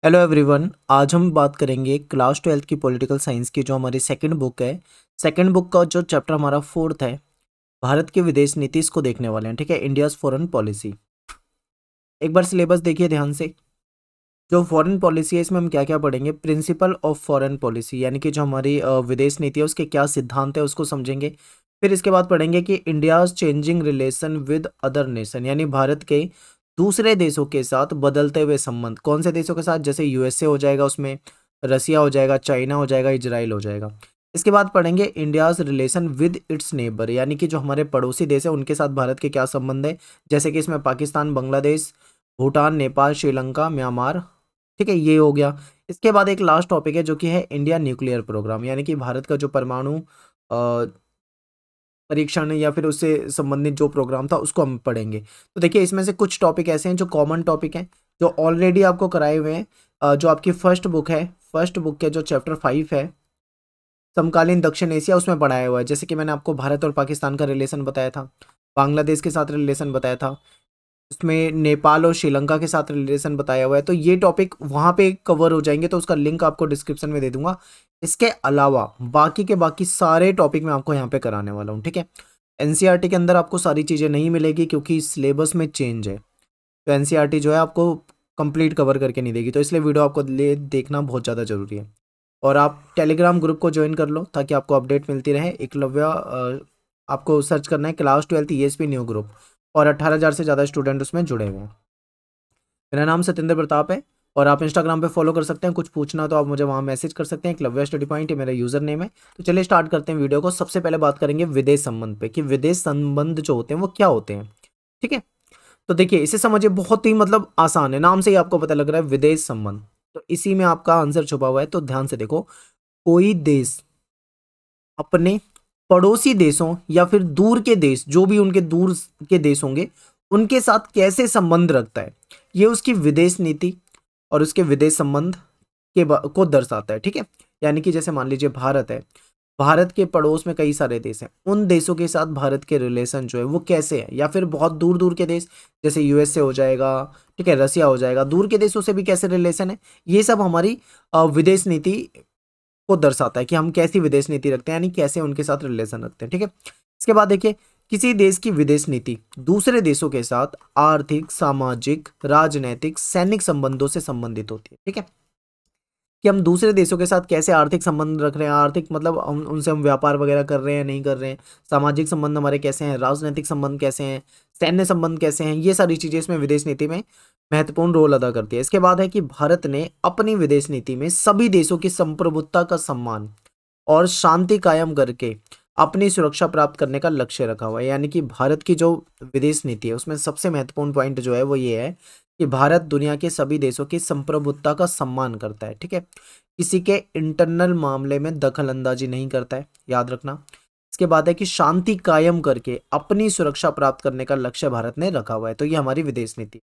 Hello everyone. आज हम बात करेंगे क्लास 12th की पॉलिटिकल साइंस की जो हमारी सेकंड बुक है। सेकंड बुक का जो चैप्टर हमारा फोर्थ है, भारत की विदेश नीति, इसको देखने वाले हैं। ठीक है, इंडियाज फॉरेन पॉलिसी। एक बार सिलेबस देखिए ध्यान से। जो फॉरेन पॉलिसी है इसमें हम क्या क्या पढ़ेंगे। प्रिंसिपल ऑफ फॉरेन पॉलिसी यानी कि जो हमारी विदेश नीति है उसके क्या सिद्धांत है उसको समझेंगे। फिर इसके बाद पढ़ेंगे कि India's changing relation with other nation यानी भारत के दूसरे देशों के साथ बदलते हुए संबंध। कौन से देशों के साथ? जैसे यूएसए हो जाएगा, उसमें रसिया हो जाएगा, चाइना हो जाएगा, इजराइल हो जाएगा। इसके बाद पढ़ेंगे India's relation with its neighbour यानी कि जो हमारे पड़ोसी देश है उनके साथ भारत के क्या संबंध है। जैसे कि इसमें पाकिस्तान, बांग्लादेश, भूटान, नेपाल, श्रीलंका, म्यांमार। ठीक है, ये हो गया। इसके बाद एक लास्ट टॉपिक है जो कि है इंडिया न्यूक्लियर प्रोग्राम यानी कि भारत का जो परमाणु परीक्षण या फिर उससे संबंधित जो प्रोग्राम था उसको हम पढ़ेंगे। तो देखिए, इसमें से कुछ टॉपिक ऐसे हैं जो कॉमन टॉपिक हैं, जो ऑलरेडी आपको कराए हुए हैं। जो आपकी फर्स्ट बुक है, फर्स्ट बुक के जो चैप्टर 5 है, समकालीन दक्षिण एशिया, उसमें पढ़ाया हुआ है। जैसे कि मैंने आपको भारत और पाकिस्तान का रिलेशन बताया था, बांग्लादेश के साथ रिलेशन बताया था, उसमें नेपाल और श्रीलंका के साथ रिलेशन बताया हुआ है। तो ये टॉपिक वहाँ पे कवर हो जाएंगे, तो उसका लिंक आपको डिस्क्रिप्शन में दे दूंगा। इसके अलावा बाकी के बाकी सारे टॉपिक मैं आपको यहाँ पे कराने वाला हूँ। ठीक है, एनसीईआरटी के अंदर आपको सारी चीज़ें नहीं मिलेगी क्योंकि सिलेबस में चेंज है। तो एनसीईआरटी जो है आपको कंप्लीट कवर करके नहीं देगी, तो इसलिए वीडियो आपको ले देखना बहुत ज़्यादा ज़रूरी है। और आप टेलीग्राम ग्रुप को ज्वाइन कर लो ताकि आपको अपडेट मिलती रहे। एकलव्य आपको सर्च करना है class 12th ESP new group, और 18,000 से ज़्यादा स्टूडेंट उसमें जुड़े हुए हैं। मेरा नाम सत्येंद्र प्रताप है और आप इंस्टाग्राम पे फॉलो कर सकते हैं। कुछ पूछना तो आप मुझे वहाँ मैसेज कर सकते हैं। एकलव्य स्टडी पॉइंट मेरा यूजर नेम है। तो चलिए स्टार्ट करते हैं वीडियो को। सबसे पहले बात करेंगे विदेश संबंध पे कि विदेश संबंध जो होते हैं वो क्या होते हैं। ठीक है, तो देखिए इसे समझिए, बहुत ही मतलब आसान है, नाम से ही आपको पता लग रहा है विदेश संबंध। तो इसी में आपका आंसर छुपा हुआ है, तो ध्यान से देखो। कोई देश अपने पड़ोसी देशों या फिर दूर के देश, जो भी उनके दूर के देश होंगे, उनके साथ कैसे संबंध रखता है, ये उसकी विदेश नीति और उसके विदेश संबंध को दर्शाता है। ठीक है, यानी कि जैसे मान लीजिए भारत है, भारत के पड़ोस में कई सारे देश हैं, उन देशों के साथ भारत के रिलेशन जो है वो कैसे है, या फिर बहुत दूर दूर के देश जैसे यूएसए हो जाएगा, ठीक है, रसिया हो जाएगा, दूर के देशों से भी कैसे रिलेशन है, ये सब हमारी विदेश नीति को दर्शाता है कि हम कैसी विदेश नीति रखते हैं, यानी कैसे उनके साथ रिलेशन रखते हैं। ठीक है, इसके बाद देखिए, किसी देश की विदेश नीति दूसरे देशों के साथ आर्थिक, सामाजिक, राजनैतिक, सैनिक संबंधों से संबंधित होती है। ठीक है, कि हम दूसरे देशों के साथ कैसे आर्थिक संबंध रख रहे हैं, आर्थिक मतलब हम उनसे हम व्यापार वगैरह कर रहे हैं नहीं कर रहे हैं, सामाजिक संबंध हमारे कैसे हैं, राजनीतिक संबंध कैसे हैं, सैन्य संबंध कैसे हैं, ये सारी चीजें इसमें विदेश नीति में महत्वपूर्ण रोल अदा करती है। इसके बाद है कि भारत ने अपनी विदेश नीति में सभी देशों की संप्रभुता का सम्मान और शांति कायम करके अपनी सुरक्षा प्राप्त करने का लक्ष्य रखा हुआ है। यानी कि भारत की जो विदेश नीति है उसमें सबसे महत्वपूर्ण पॉइंट जो है वो ये है कि भारत दुनिया के सभी देशों की संप्रभुता का सम्मान करता है। ठीक है, किसी के इंटरनल मामले में दखल अंदाजी नहीं करता है, याद रखना। इसके बाद है कि शांति कायम करके अपनी सुरक्षा प्राप्त करने का लक्ष्य भारत ने रखा हुआ है। तो ये हमारी विदेश नीति।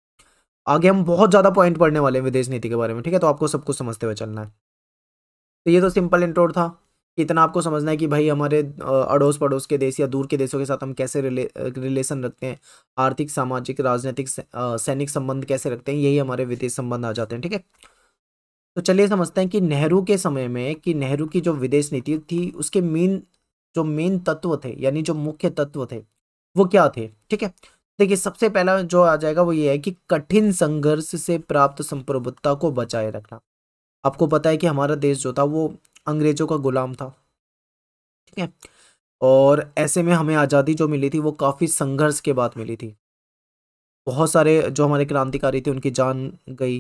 आगे हम बहुत ज्यादा पॉइंट पढ़ने वाले हैं विदेश नीति के बारे में। ठीक है, तो आपको सब कुछ समझते हुए चलना है। तो ये तो सिंपल इंट्रो था, इतना आपको समझना है कि भाई हमारे अड़ोस पड़ोस के देश या दूर के देशों के साथ हम कैसे रिलेशन रखते हैं, आर्थिक, सामाजिक, राजनीतिक, सैनिक संबंध कैसे रखते हैं, यही हमारे विदेश संबंध आ जाते हैं। ठीक है, तो चलिए समझते हैं कि नेहरू के समय में, कि नेहरू की जो विदेश नीति थी उसके मेन तत्व थे, यानी जो मुख्य तत्व थे वो क्या थे। ठीक है, देखिए सबसे पहला जो आ जाएगा वो ये है कि कठिन संघर्ष से प्राप्त संप्रभुता को बचाए रखना। आपको पता है कि हमारा देश जो था वो अंग्रेजों का गुलाम था। ठीक है, और ऐसे में हमें आज़ादी जो मिली थी वो काफ़ी संघर्ष के बाद मिली थी। बहुत सारे जो हमारे क्रांतिकारी थे उनकी जान गई,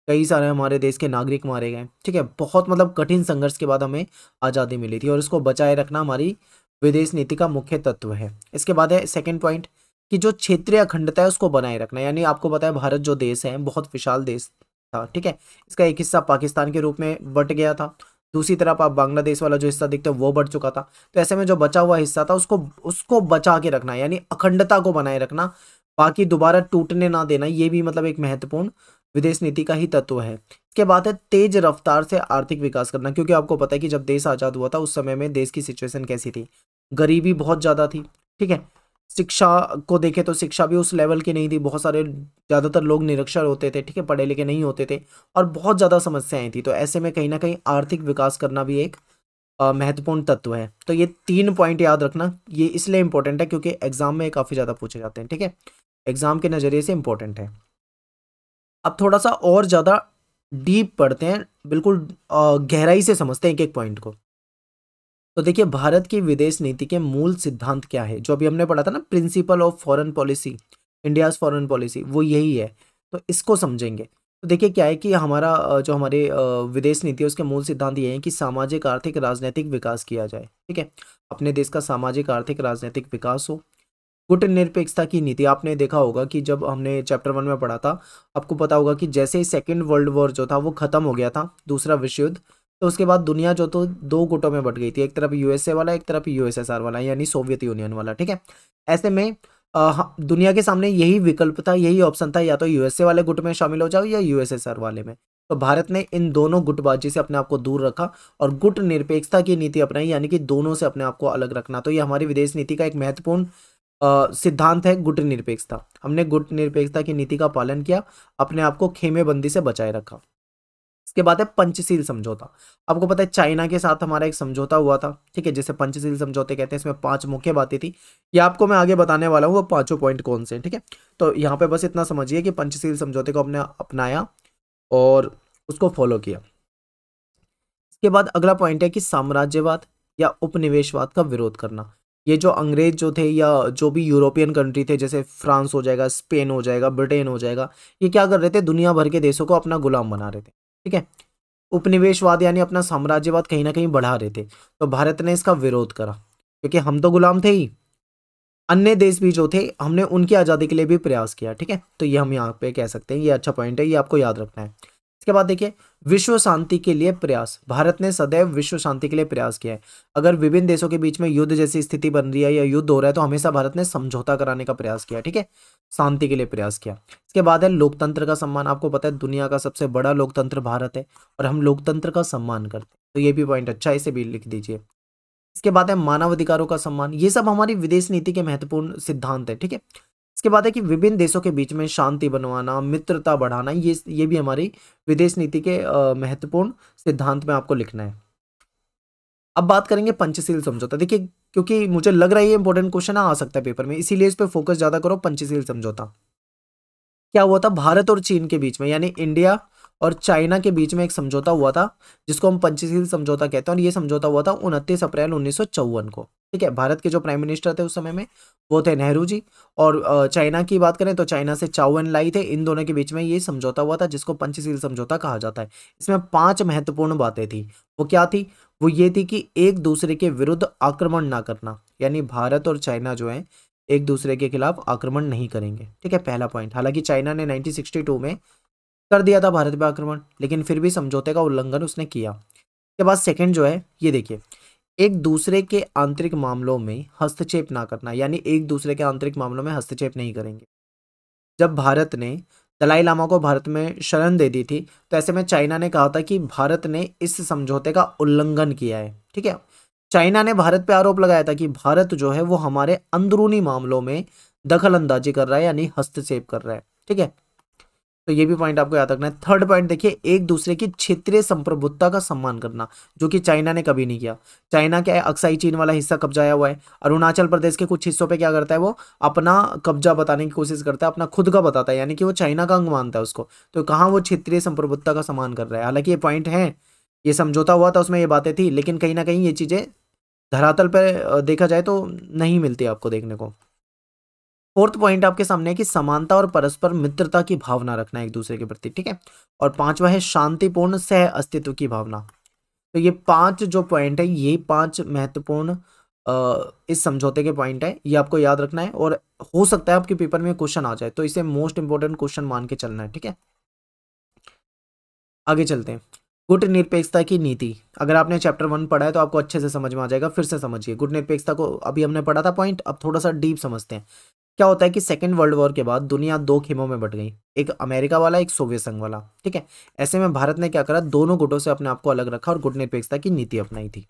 कई सारे हमारे देश के नागरिक मारे गए। ठीक है, बहुत मतलब कठिन संघर्ष के बाद हमें आज़ादी मिली थी और इसको बचाए रखना हमारी विदेश नीति का मुख्य तत्व है। इसके बाद है सेकंड पॉइंट कि जो क्षेत्रीय अखंडता है उसको बनाए रखना। यानी आपको पता है भारत जो देश है बहुत विशाल देश था। ठीक है, इसका एक हिस्सा पाकिस्तान के रूप में बट गया था, दूसरी तरफ आप बांग्लादेश वाला जो हिस्सा दिखता है वो बढ़ चुका था। तो ऐसे में जो बचा हुआ हिस्सा था उसको उसको बचा के रखना, यानी अखंडता को बनाए रखना, बाकी दोबारा टूटने ना देना, ये भी मतलब एक महत्वपूर्ण विदेश नीति का ही तत्व है। इसके बाद है तेज रफ्तार से आर्थिक विकास करना, क्योंकि आपको पता है कि जब देश आज़ाद हुआ था उस समय में देश की सिचुएशन कैसी थी, गरीबी बहुत ज़्यादा थी। ठीक है, शिक्षा को देखें तो शिक्षा भी उस लेवल की नहीं थी, बहुत सारे ज़्यादातर लोग निरक्षर होते थे, ठीक है, पढ़े लिखे नहीं होते थे, और बहुत ज़्यादा समस्याएं थी। तो ऐसे में कहीं ना कहीं आर्थिक विकास करना भी एक महत्वपूर्ण तत्व है। तो ये 3 पॉइंट याद रखना, ये इसलिए इंपॉर्टेंट है क्योंकि एग्जाम में काफ़ी ज़्यादा पूछे जाते हैं, ठीक है, एग्जाम के नज़रिए से इंपॉर्टेंट है। अब थोड़ा सा और ज़्यादा डीप पढ़ते हैं, बिल्कुल गहराई से समझते हैं एक एक पॉइंट को। तो देखिए, भारत की विदेश नीति के मूल सिद्धांत क्या है, जो अभी हमने पढ़ा था ना, principle of foreign policy, India's foreign policy, वो यही है। तो इसको समझेंगे। तो देखिए क्या है कि हमारा जो हमारे विदेश नीति है उसके मूल सिद्धांत ये हैं कि सामाजिक आर्थिक राजनीतिक विकास किया जाए, ठीक है, अपने देश का सामाजिक आर्थिक राजनीतिक विकास हो। गुटनिरपेक्षता की नीति, आपने देखा होगा कि जब हमने चैप्टर 1 में पढ़ा था, आपको पता होगा कि जैसे ही सेकेंड वर्ल्ड वॉर जो था वो खत्म हो गया था, दूसरा विश्व युद्ध, तो उसके बाद दुनिया जो तो 2 गुटों में बट गई थी, एक तरफ यूएसए वाला, एक तरफ यूएसएसआर वाला, यानी सोवियत यूनियन वाला, ठीक है। ऐसे में दुनिया के सामने यही विकल्प था, यही ऑप्शन था, या तो यूएसए वाले गुट में शामिल हो जाओ या यूएसएसआर वाले में। तो भारत ने इन दोनों गुटबाजी से अपने आप को दूर रखा और गुट निरपेक्षता की नीति अपनाई, यानी कि दोनों से अपने आप को अलग रखना। तो ये हमारी विदेश नीति का एक महत्वपूर्ण सिद्धांत है, गुट निरपेक्षता। हमने गुट निरपेक्षता की नीति का पालन किया, अपने आप को खेमेबंदी से बचाए रखा। इसके बाद है पंचशील समझौता। आपको पता है चाइना के साथ हमारा एक समझौता हुआ था, ठीक है, जिसे पंचशील समझौते कहते हैं। इसमें 5 मुख्य बातें थी, ये आपको मैं आगे बताने वाला हूँ, वो 5 पॉइंट कौन से हैं, ठीक है। तो यहाँ पे बस इतना समझिए कि पंचशील समझौते को हमने अपनाया और उसको फॉलो किया। इसके बाद अगला पॉइंट है कि साम्राज्यवाद या उपनिवेशवाद का विरोध करना। ये जो अंग्रेज जो थे या जो भी यूरोपियन कंट्री थे, जैसे फ्रांस हो जाएगा, स्पेन हो जाएगा, ब्रिटेन हो जाएगा, ये क्या कर रहे थे, दुनिया भर के देशों को अपना गुलाम बना रहे थे, ठीक है। उपनिवेशवाद यानी अपना साम्राज्यवाद कहीं ना कहीं बढ़ा रहे थे। तो भारत ने इसका विरोध करा, क्योंकि हम तो गुलाम थे ही, अन्य देश भी जो थे, हमने उनकी आज़ादी के लिए भी प्रयास किया, ठीक है। तो ये हम यहाँ पे कह सकते हैं, ये अच्छा पॉइंट है, ये आपको याद रखना है। इसके बाद देखिए, विश्व शांति के लिए प्रयास। भारत ने सदैव विश्व शांति के लिए प्रयास किया है। अगर विभिन्न देशों के बीच में युद्ध जैसी स्थिति बन रही है या युद्ध हो रहा है, तो हमेशा भारत ने समझौता कराने का प्रयास किया, ठीक है, शांति के लिए प्रयास किया। इसके बाद है लोकतंत्र का सम्मान। आपको पता है दुनिया का सबसे बड़ा लोकतंत्र भारत है और हम लोकतंत्र का सम्मान करते हैं, तो ये भी पॉइंट अच्छा है, इसे भी लिख दीजिए। इसके बाद है मानव अधिकारों का सम्मान। ये सब हमारी विदेश नीति के महत्वपूर्ण सिद्धांत है, ठीक है। इसके बाद है कि विभिन्न देशों के बीच में शांति बनवाना, मित्रता बढ़ाना, ये भी हमारी विदेश नीति के महत्वपूर्ण सिद्धांत में आपको लिखना है। अब बात करेंगे पंचशील समझौता। देखिए, क्योंकि मुझे लग रहा है ये इंपॉर्टेंट क्वेश्चन आ सकता है पेपर में, इसीलिए इस पे फोकस ज्यादा करो। पंचशील समझौता क्या हुआ था, भारत और चीन के बीच में, यानी इंडिया और चाइना के बीच में एक समझौता हुआ था, जिसको हम पंचशील समझौता कहते हैं। और ये समझौता हुआ था 29 अप्रैल 1954 को, ठीक है। भारत के जो प्राइम मिनिस्टर थे उस समय में वो थे नेहरू जी, और चाइना की बात करें तो चाइना से चाउ एन लाई थे। इन दोनों के बीच में ये समझौता हुआ था, जिसको पंचशील समझौता कहा जाता है। इसमें 5 महत्वपूर्ण बातें थी। वो क्या थी, वो ये थी कि एक दूसरे के विरुद्ध आक्रमण ना करना, यानी भारत और चाइना जो है एक दूसरे के खिलाफ आक्रमण नहीं करेंगे, ठीक है, पहला पॉइंट। हालांकि चाइना ने 1962 में कर दिया था भारत पे आक्रमण, लेकिन फिर भी समझौते का उल्लंघन उसने किया। के बाद सेकंड जो है, ये देखिए, एक दूसरे के आंतरिक मामलों में हस्तक्षेप ना करना, यानी एक दूसरे के आंतरिक मामलों में हस्तक्षेप नहीं करेंगे। जब भारत ने दलाई लामा को भारत में शरण दे दी थी, तो ऐसे में चाइना ने कहा था कि भारत ने इस समझौते का उल्लंघन किया है, ठीक है। चाइना ने भारत पे आरोप लगाया था कि भारत जो है वो हमारे अंदरूनी मामलों में दखल अंदाजी कर रहा है, यानी हस्तक्षेप कर रहा है, ठीक है। तो ये भी पॉइंट आपको याद रखना है। थर्ड पॉइंट देखिए, एक दूसरे की क्षेत्रीय संप्रभुता का सम्मान करना, जो कि चाइना ने कभी नहीं किया। चाइना क्या है, अक्साई चीन वाला हिस्सा कब्जाया हुआ है, अरुणाचल प्रदेश के कुछ हिस्सों पे क्या करता है, वो अपना कब्जा बताने की कोशिश करता है, अपना खुद का बताता है, यानी कि वो चाइना का अंग मानता है उसको। तो कहाँ वो क्षेत्रीय संप्रभुता का सम्मान कर रहा है। हालांकि ये पॉइंट है, ये समझौता हुआ था उसमें ये बातें थी, लेकिन कहीं ना कहीं ये चीजें धरातल पर देखा जाए तो नहीं मिलती आपको देखने को। फोर्थ पॉइंट आपके सामने है कि समानता और परस्पर मित्रता की भावना रखना एक दूसरे के प्रति, ठीक है। और पांचवा है शांतिपूर्ण सह अस्तित्व की भावना। तो ये 5 जो पॉइंट है, ये 5 महत्वपूर्ण इस समझौते के पॉइंट है, ये आपको याद रखना है। और हो सकता है आपके पेपर में क्वेश्चन आ जाए, तो इसे मोस्ट इंपोर्टेंट क्वेश्चन मान के चलना है, ठीक है। आगे चलते हैं। गुट निरपेक्षता की नीति, अगर आपने चैप्टर 1 पढ़ा है तो आपको अच्छे से समझ में आ जाएगा। फिर से समझिए, गुट निरपेक्षता को अभी हमने पढ़ा था पॉइंट, अब थोड़ा सा डीप समझते हैं। क्या होता है कि सेकेंड वर्ल्ड वॉर के बाद दुनिया 2 खेमों में बट गई, एक अमेरिका वाला, एक सोवियत संघ वाला, ठीक है। ऐसे में भारत ने क्या करा, दोनों गुटों से अपने आप को अलग रखा और गुट निरपेक्षता की नीति अपनाई थी।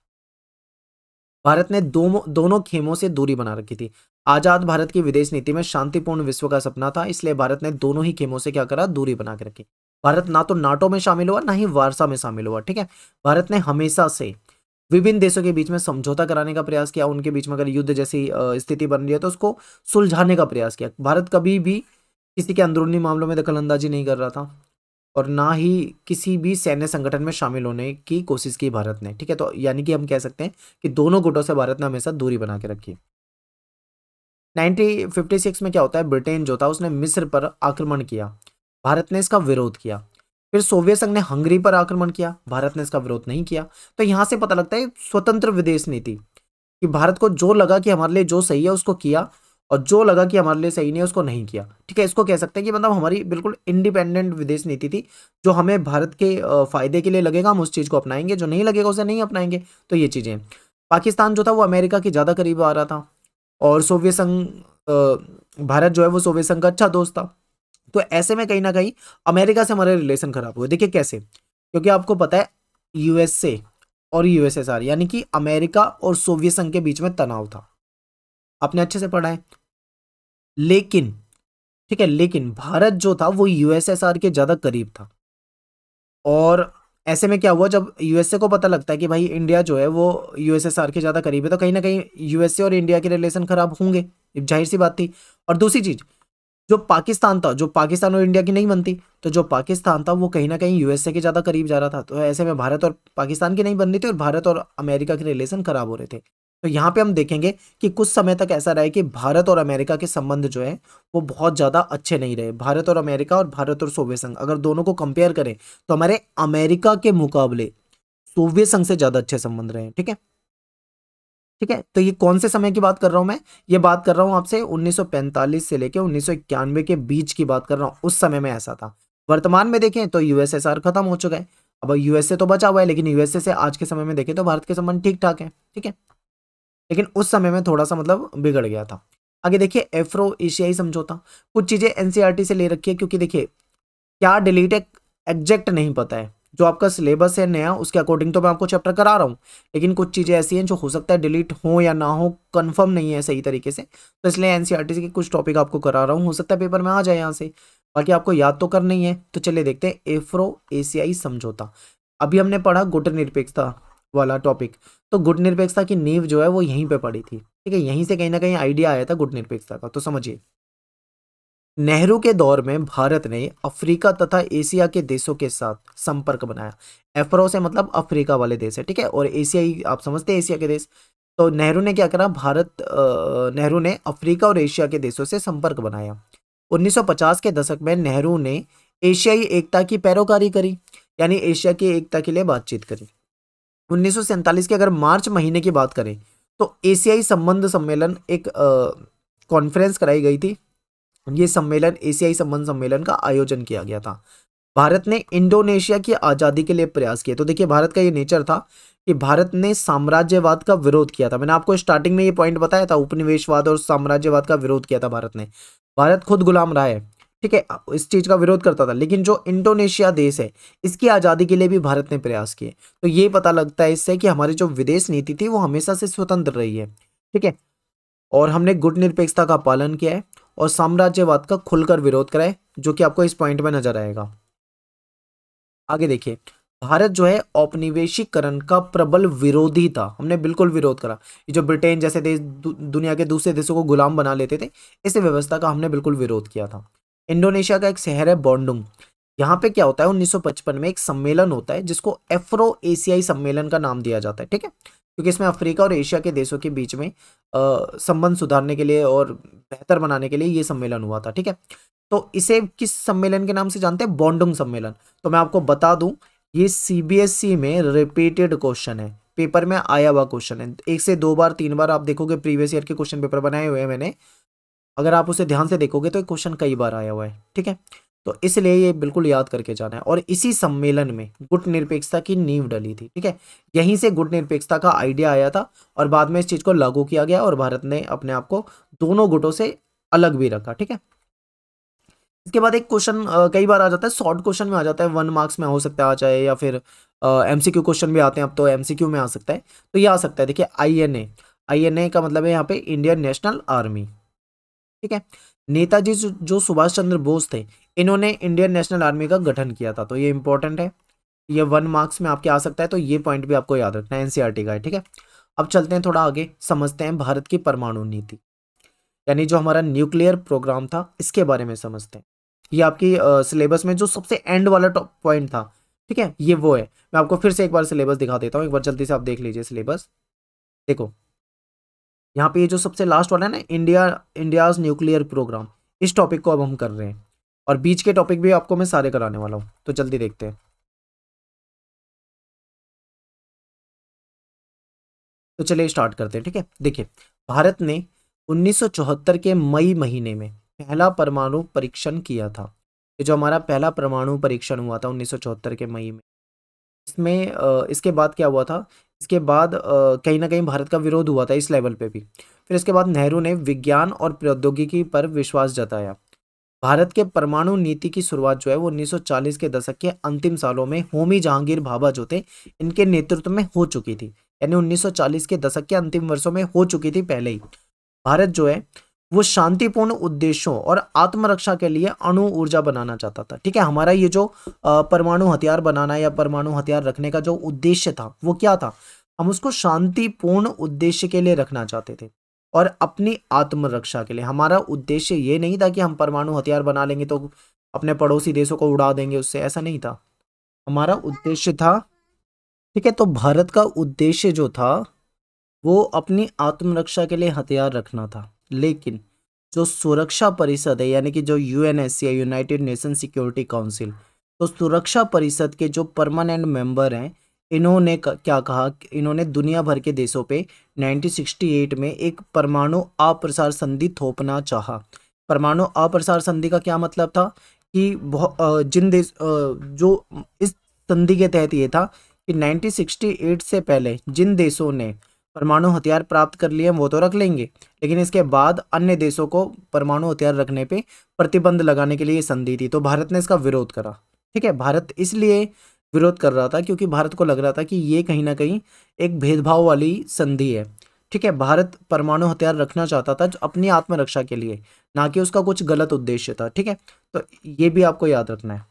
भारत ने दोनों खेमों से दूरी बना रखी थी। आजाद भारत की विदेश नीति में शांतिपूर्ण विश्व का सपना था, इसलिए भारत ने दोनों ही खेमों से क्या करा, दूरी बना के रखी। भारत ना तो नाटो में शामिल हुआ, ना ही वार्सा में शामिल हुआ, ठीक है। भारत ने हमेशा से विभिन्न देशों के बीच में समझौता कराने का प्रयास किया, उनके बीच में अगर युद्ध जैसी स्थिति बन रही है तो उसको सुलझाने का प्रयास किया। भारत कभी भी किसी के अंदरूनी मामलों में दखलंदाजी नहीं कर रहा था, और ना ही किसी भी सैन्य संगठन में शामिल होने की कोशिश की भारत ने, ठीक है। तो यानी कि हम कह सकते हैं कि दोनों गुटों से भारत ने हमेशा दूरी बना के रखी। 1956 में क्या होता है, ब्रिटेन जो था उसने मिस्र पर आक्रमण किया, भारत ने इसका विरोध किया। फिर सोवियत संघ ने हंगरी पर आक्रमण किया, भारत ने इसका विरोध नहीं किया। तो यहां से पता लगता है स्वतंत्र विदेश नीति, कि भारत को जो लगा कि हमारे लिए जो सही है उसको किया, और जो लगा कि हमारे लिए सही नहीं है उसको नहीं किया, ठीक है। इसको कह सकते हैं कि मतलब हमारी बिल्कुल इंडिपेंडेंट विदेश नीति थी। जो हमें भारत के फायदे के लिए लगेगा हम उस चीज को अपनाएंगे, जो नहीं लगेगा उसे नहीं अपनाएंगे। तो ये चीजें। पाकिस्तान जो था वो अमेरिका के ज्यादा करीब आ रहा था, और सोवियत संघ भारत जो है वो सोवियत संघ का अच्छा दोस्त था। तो ऐसे में कहीं ना कहीं अमेरिका से हमारे रिलेशन खराब हुए। देखिए कैसे, क्योंकि आपको पता है यूएसए और यूएसएसआर यानी कि अमेरिका और सोवियत संघ के बीच में तनाव था, आपने अच्छे से पढ़ा है। लेकिन ठीक है, लेकिन भारत जो था वो यूएसएसआर के ज्यादा करीब था, और ऐसे में क्या हुआ, जब यूएसए को पता लगता है कि भाई इंडिया जो है वो यूएसएसआर के ज्यादा करीब है, तो कहीं ना कहीं यूएसए और इंडिया के रिलेशन खराब होंगे, जाहिर सी बात थी। और दूसरी चीज, जो पाकिस्तान था, जो पाकिस्तान और इंडिया की नहीं बनती, तो जो पाकिस्तान था वो कहीं ना कहीं यूएसए के ज्यादा करीब जा रहा था। तो ऐसे में भारत और पाकिस्तान की नहीं बन रही थी, और भारत और अमेरिका के रिलेशन खराब हो रहे थे। तो यहाँ पे हम देखेंगे कि कुछ समय तक ऐसा रहा है कि भारत और अमेरिका के संबंध जो है वो बहुत ज्यादा अच्छे नहीं रहे। भारत और अमेरिका और भारत और सोवियत संघ अगर दोनों को कंपेयर करें तो हमारे अमेरिका के मुकाबले सोवियत संघ से ज्यादा अच्छे संबंध रहे, ठीक है। ठीक है, तो ये कौन से समय की बात कर रहा हूं मैं, ये बात कर रहा हूं आपसे 1945 से लेके 1991 के बीच की बात कर रहा हूं। उस समय में ऐसा था। वर्तमान में देखें तो यूएसएसआर खत्म हो चुका है, अब यूएसए तो बचा हुआ है, लेकिन यूएसए से आज के समय में देखें तो भारत के संबंध ठीक ठाक है, ठीक है। लेकिन उस समय में थोड़ा सा मतलब बिगड़ गया था। आगे देखिए, एफ्रो एशियाई समझौता, कुछ चीजें एनसीईआरटी से ले रखी है, क्योंकि देखिए क्या डिलीट है एग्जैक्ट नहीं पता है। जो आपका सिलेबस है नया उसके अकॉर्डिंग तो मैं आपको चैप्टर करा रहा हूँ, लेकिन कुछ चीज़ें ऐसी हैं जो हो सकता है डिलीट हो या ना हो, कंफर्म नहीं है सही तरीके से। तो इसलिए एनसीईआरटी के कुछ टॉपिक आपको करा रहा हूँ, हो सकता है पेपर में आ जाए यहाँ से, बाकी आपको याद तो करना ही है। तो चलिए देखते हैं एफ्रो एशियाई समझौता। अभी हमने पढ़ा गुट निरपेक्षता वाला टॉपिक, तो गुट निरपेक्षता की नींव जो है वो यहीं पे पड़ी थी, ठीक है। यहीं से कहीं ना कहीं आइडिया आया था गुट निरपेक्षता का। तो समझिए, नेहरू के दौर में भारत ने अफ्रीका तथा एशिया के देशों के साथ संपर्क बनाया। एफ्रो से मतलब अफ्रीका वाले देश है, ठीक है, और एशियाई आप समझते हैं एशिया के देश। तो नेहरू ने क्या करा, नेहरू ने अफ्रीका और एशिया के देशों से संपर्क बनाया। 1950 के दशक में नेहरू ने एशियाई एकता की पैरोकारी करी, यानी एशिया की एकता के लिए बातचीत करी। 1947 के अगर मार्च महीने की बात करें तो एशियाई संबंध सम्मेलन एक कॉन्फ्रेंस कराई गई थी। ये सम्मेलन एशियाई संबंध सम्मेलन का आयोजन किया गया था। भारत ने इंडोनेशिया की आजादी के लिए प्रयास किए। तो देखिए भारत का ये नेचर था कि भारत ने साम्राज्यवाद का विरोध किया था। मैंने आपको स्टार्टिंग में ये पॉइंट बताया था, उपनिवेशवाद और साम्राज्यवाद का विरोध किया था भारत ने। भारत खुद गुलाम रहा है, ठीक है, इस चीज का विरोध करता था। लेकिन जो इंडोनेशिया देश है इसकी आजादी के लिए भी भारत ने प्रयास किए। तो ये पता लगता है इससे कि हमारी जो विदेश नीति थी वो हमेशा से स्वतंत्र रही है, ठीक है। और हमने गुट निरपेक्षता का पालन किया है और साम्राज्यवाद का खुलकर विरोध करा है, जो कि आपको इस पॉइंट में नजर आएगा। आगे देखिए, भारत जो है औपनिवेशीकरण का प्रबल विरोधी था, हमने बिल्कुल विरोध करा। ये जो ब्रिटेन जैसे देश दुनिया के दूसरे देशों को गुलाम बना लेते थे, इस व्यवस्था का हमने बिल्कुल विरोध किया था। इंडोनेशिया का एक शहर है बॉन्डुंग, यहाँ पे क्या होता है 1955 में एक सम्मेलन होता है जिसको एफ्रो एशियाई सम्मेलन का नाम दिया जाता है, ठीक है, क्योंकि इसमें अफ्रीका और एशिया के देशों के बीच में संबंध सुधारने के लिए और बेहतर बनाने के लिए ये सम्मेलन हुआ था, ठीक है। तो इसे किस सम्मेलन के नाम से जानते हैं, बॉन्डुंग सम्मेलन। तो मैं आपको बता दूं, ये सीबीएसई में रिपीटेड क्वेश्चन है, पेपर में आया हुआ क्वेश्चन है। एक से दो बार तीन बार आप देखोगे प्रीवियस ईयर के क्वेश्चन पेपर बनाए हुए हैं मैंने, अगर आप उसे ध्यान से देखोगे तो क्वेश्चन कई बार आया हुआ है, ठीक है। तो इसलिए ये बिल्कुल याद करके जाना है। और इसी सम्मेलन में गुट निरपेक्षता की नींव डली थी, ठीक है। यहीं से गुट निरपेक्षता का आइडिया आया था और बाद में इस चीज को लागू किया गया और भारत ने अपने आप को दोनों गुटों से अलग भी रखा, ठीक है। इसके बाद एक क्वेश्चन कई बार आ जाता है, शॉर्ट क्वेश्चन में आ जाता है, 1 मार्क्स में हो सकता है आ जाए, या फिर एमसीक्यू क्वेश्चन भी आते हैं अब तो, एमसीक्यू में आ सकता है। तो ये आ सकता है, देखिए आईएनए, आईएनए का मतलब है यहाँ पे इंडियन नेशनल आर्मी, ठीक है। नेताजी जो सुभाष चंद्र बोस थे, इन्होंने इंडियन नेशनल आर्मी का गठन किया था, तो ये इंपॉर्टेंट है, ये 1 मार्क्स में आपके आ सकता है, तो ये पॉइंट भी आपको याद रखना है, एनसीईआरटी का है, ठीक है। अब चलते हैं थोड़ा आगे, समझते हैं भारत की परमाणु नीति, यानी जो हमारा न्यूक्लियर प्रोग्राम था इसके बारे में समझते हैं। ये आपकी सिलेबस में जो सबसे एंड वाला टॉप पॉइंट था, ठीक है, ये वो है। मैं आपको फिर से एक बार सिलेबस दिखा देता हूँ, एक बार जल्दी से आप देख लीजिए सिलेबस। देखो यहाँ पे ये जो सबसे लास्ट वाला है ना, इंडियाज न्यूक्लियर प्रोग्राम, इस टॉपिक को अब हम कर रहे हैं, और बीच के टॉपिक भी आपको मैं सारे कराने वाला हूँ, तो जल्दी देखते हैं। तो चलिए स्टार्ट करते हैं, ठीक है। देखिए भारत ने 1974 के मई महीने में पहला परमाणु परीक्षण किया था। ये जो हमारा पहला परमाणु परीक्षण हुआ था 1974 के मई में, इसमें इसके बाद क्या हुआ था, इसके बाद कहीं ना कहीं भारत का विरोध हुआ था इस लेवल पे भी। फिर इसके बाद नेहरू ने विज्ञान और प्रौद्योगिकी पर विश्वास जताया। भारत के परमाणु नीति की शुरुआत जो है वो 1940 के दशक के अंतिम सालों में होमी जहांगीर भाभा जो थे, इनके नेतृत्व में हो चुकी थी, यानी 1940 के दशक के अंतिम वर्षों में हो चुकी थी पहले ही। भारत जो है वो शांतिपूर्ण उद्देश्यों और आत्मरक्षा के लिए अणु ऊर्जा बनाना चाहता था, ठीक है। हमारा ये जो परमाणु हथियार बनाना या परमाणु हथियार रखने का जो उद्देश्य था वो क्या था, हम उसको शांतिपूर्ण उद्देश्य के लिए रखना चाहते थे और अपनी आत्मरक्षा के लिए। हमारा उद्देश्य ये नहीं था कि हम परमाणु हथियार बना लेंगे तो अपने पड़ोसी देशों को उड़ा देंगे उससे, ऐसा नहीं था हमारा उद्देश्य था, ठीक है। तो भारत का उद्देश्य जो था वो अपनी आत्मरक्षा के लिए हथियार रखना था, लेकिन जो सुरक्षा परिषद है, यानी कि जो यूएनएससी है, यूनाइटेड नेशन सिक्योरिटी काउंसिल, तो सुरक्षा परिषद के जो परमानेंट मेंबर हैं, इन्होंने क्या कहा, इन्होंने दुनिया भर के देशों पे 1968 में एक परमाणु अप्रसार संधि थोपना चाहा। परमाणु अप्रसार संधि का क्या मतलब था कि जिन देश जो इस संधि के तहत ये था कि 1968 से पहले जिन देशों ने परमाणु हथियार प्राप्त कर लिए वो तो रख लेंगे, लेकिन इसके बाद अन्य देशों को परमाणु हथियार रखने पे प्रतिबंध लगाने के लिए ये संधि थी। तो भारत ने इसका विरोध करा, ठीक है। भारत इसलिए विरोध कर रहा था क्योंकि भारत को लग रहा था कि ये कहीं ना कहीं एक भेदभाव वाली संधि है, ठीक है। भारत परमाणु हथियार रखना चाहता था अपनी आत्मरक्षा के लिए, ना कि उसका कुछ गलत उद्देश्य था, ठीक है। तो ये भी आपको याद रखना है।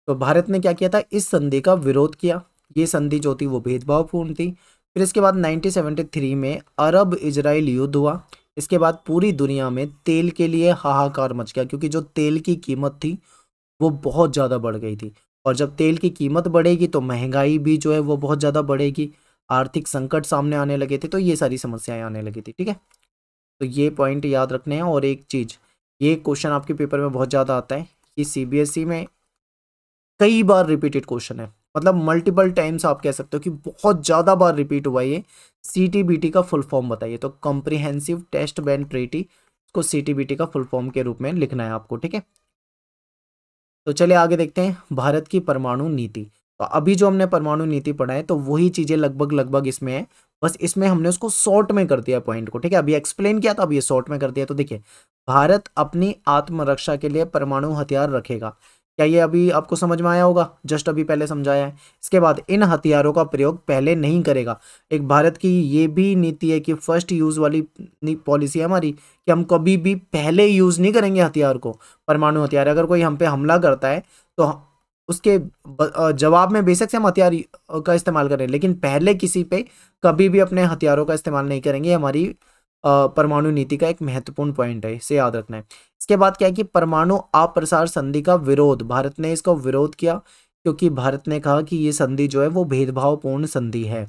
तो भारत ने क्या किया था, इस संधि का विरोध किया, ये संधि जो थी वो भेदभावपूर्ण थी। फिर इसके बाद 1973 में अरब इजराइल युद्ध हुआ। इसके बाद पूरी दुनिया में तेल के लिए हाहाकार मच गया, क्योंकि जो तेल की कीमत थी वो बहुत ज़्यादा बढ़ गई थी, और जब तेल की कीमत बढ़ेगी तो महंगाई भी जो है वो बहुत ज़्यादा बढ़ेगी, आर्थिक संकट सामने आने लगे थे, तो ये सारी समस्याएं आने लगी थी, ठीक है। तो ये पॉइंट याद रखने हैं। और एक चीज़, ये क्वेश्चन आपके पेपर में बहुत ज़्यादा आता है कि सीबीएसई में कई बार रिपीटेड क्वेश्चन है, मतलब मल्टीपल टाइम्स आप कह सकते हो कि बहुत ज़्यादा बार रिपीट हुआ ये। सीटीबीटी का फुल फॉर्म बताइए, तो कॉम्प्रिहेंसिव टेस्ट बैंक ट्रीटी, इसको सीटीबीटी का फुल फॉर्म के रूप में लिखना है आपको, ठीक है। तो चलिए आगे देखते हैं भारत की परमाणु नीति। तो अभी जो हमने परमाणु नीति पढ़ा है तो वही चीज़ें लगभग लगभग इसमें है, बस इसमें हमने उसको शॉर्ट में कर दिया पॉइंट को, ठीक है। अभी एक्सप्लेन किया था, अभी ये शॉर्ट में कर दिया। तो देखिए भारत अपनी आत्मरक्षा के लिए परमाणु हथियार रखेगा, क्या ये अभी आपको समझ में आया होगा, जस्ट अभी पहले समझाया है। इसके बाद इन हथियारों का प्रयोग पहले नहीं करेगा। एक भारत की ये भी नीति है कि फर्स्ट यूज़ वाली पॉलिसी है हमारी, कि हम कभी भी पहले यूज़ नहीं करेंगे हथियार को, परमाणु हथियार। अगर कोई हम पे हमला करता है तो उसके जवाब में बेशक से हम हथियार का इस्तेमाल करें, लेकिन पहले किसी पे कभी भी अपने हथियारों का इस्तेमाल नहीं करेंगे। हमारी परमाणु नीति का एक महत्वपूर्ण पॉइंट है, इसे याद रखना है। इसके बाद क्या है कि परमाणु अप्रसार संधि का विरोध, भारत ने इसका विरोध किया क्योंकि भारत ने कहा कि ये संधि जो है वो भेदभावपूर्ण संधि है।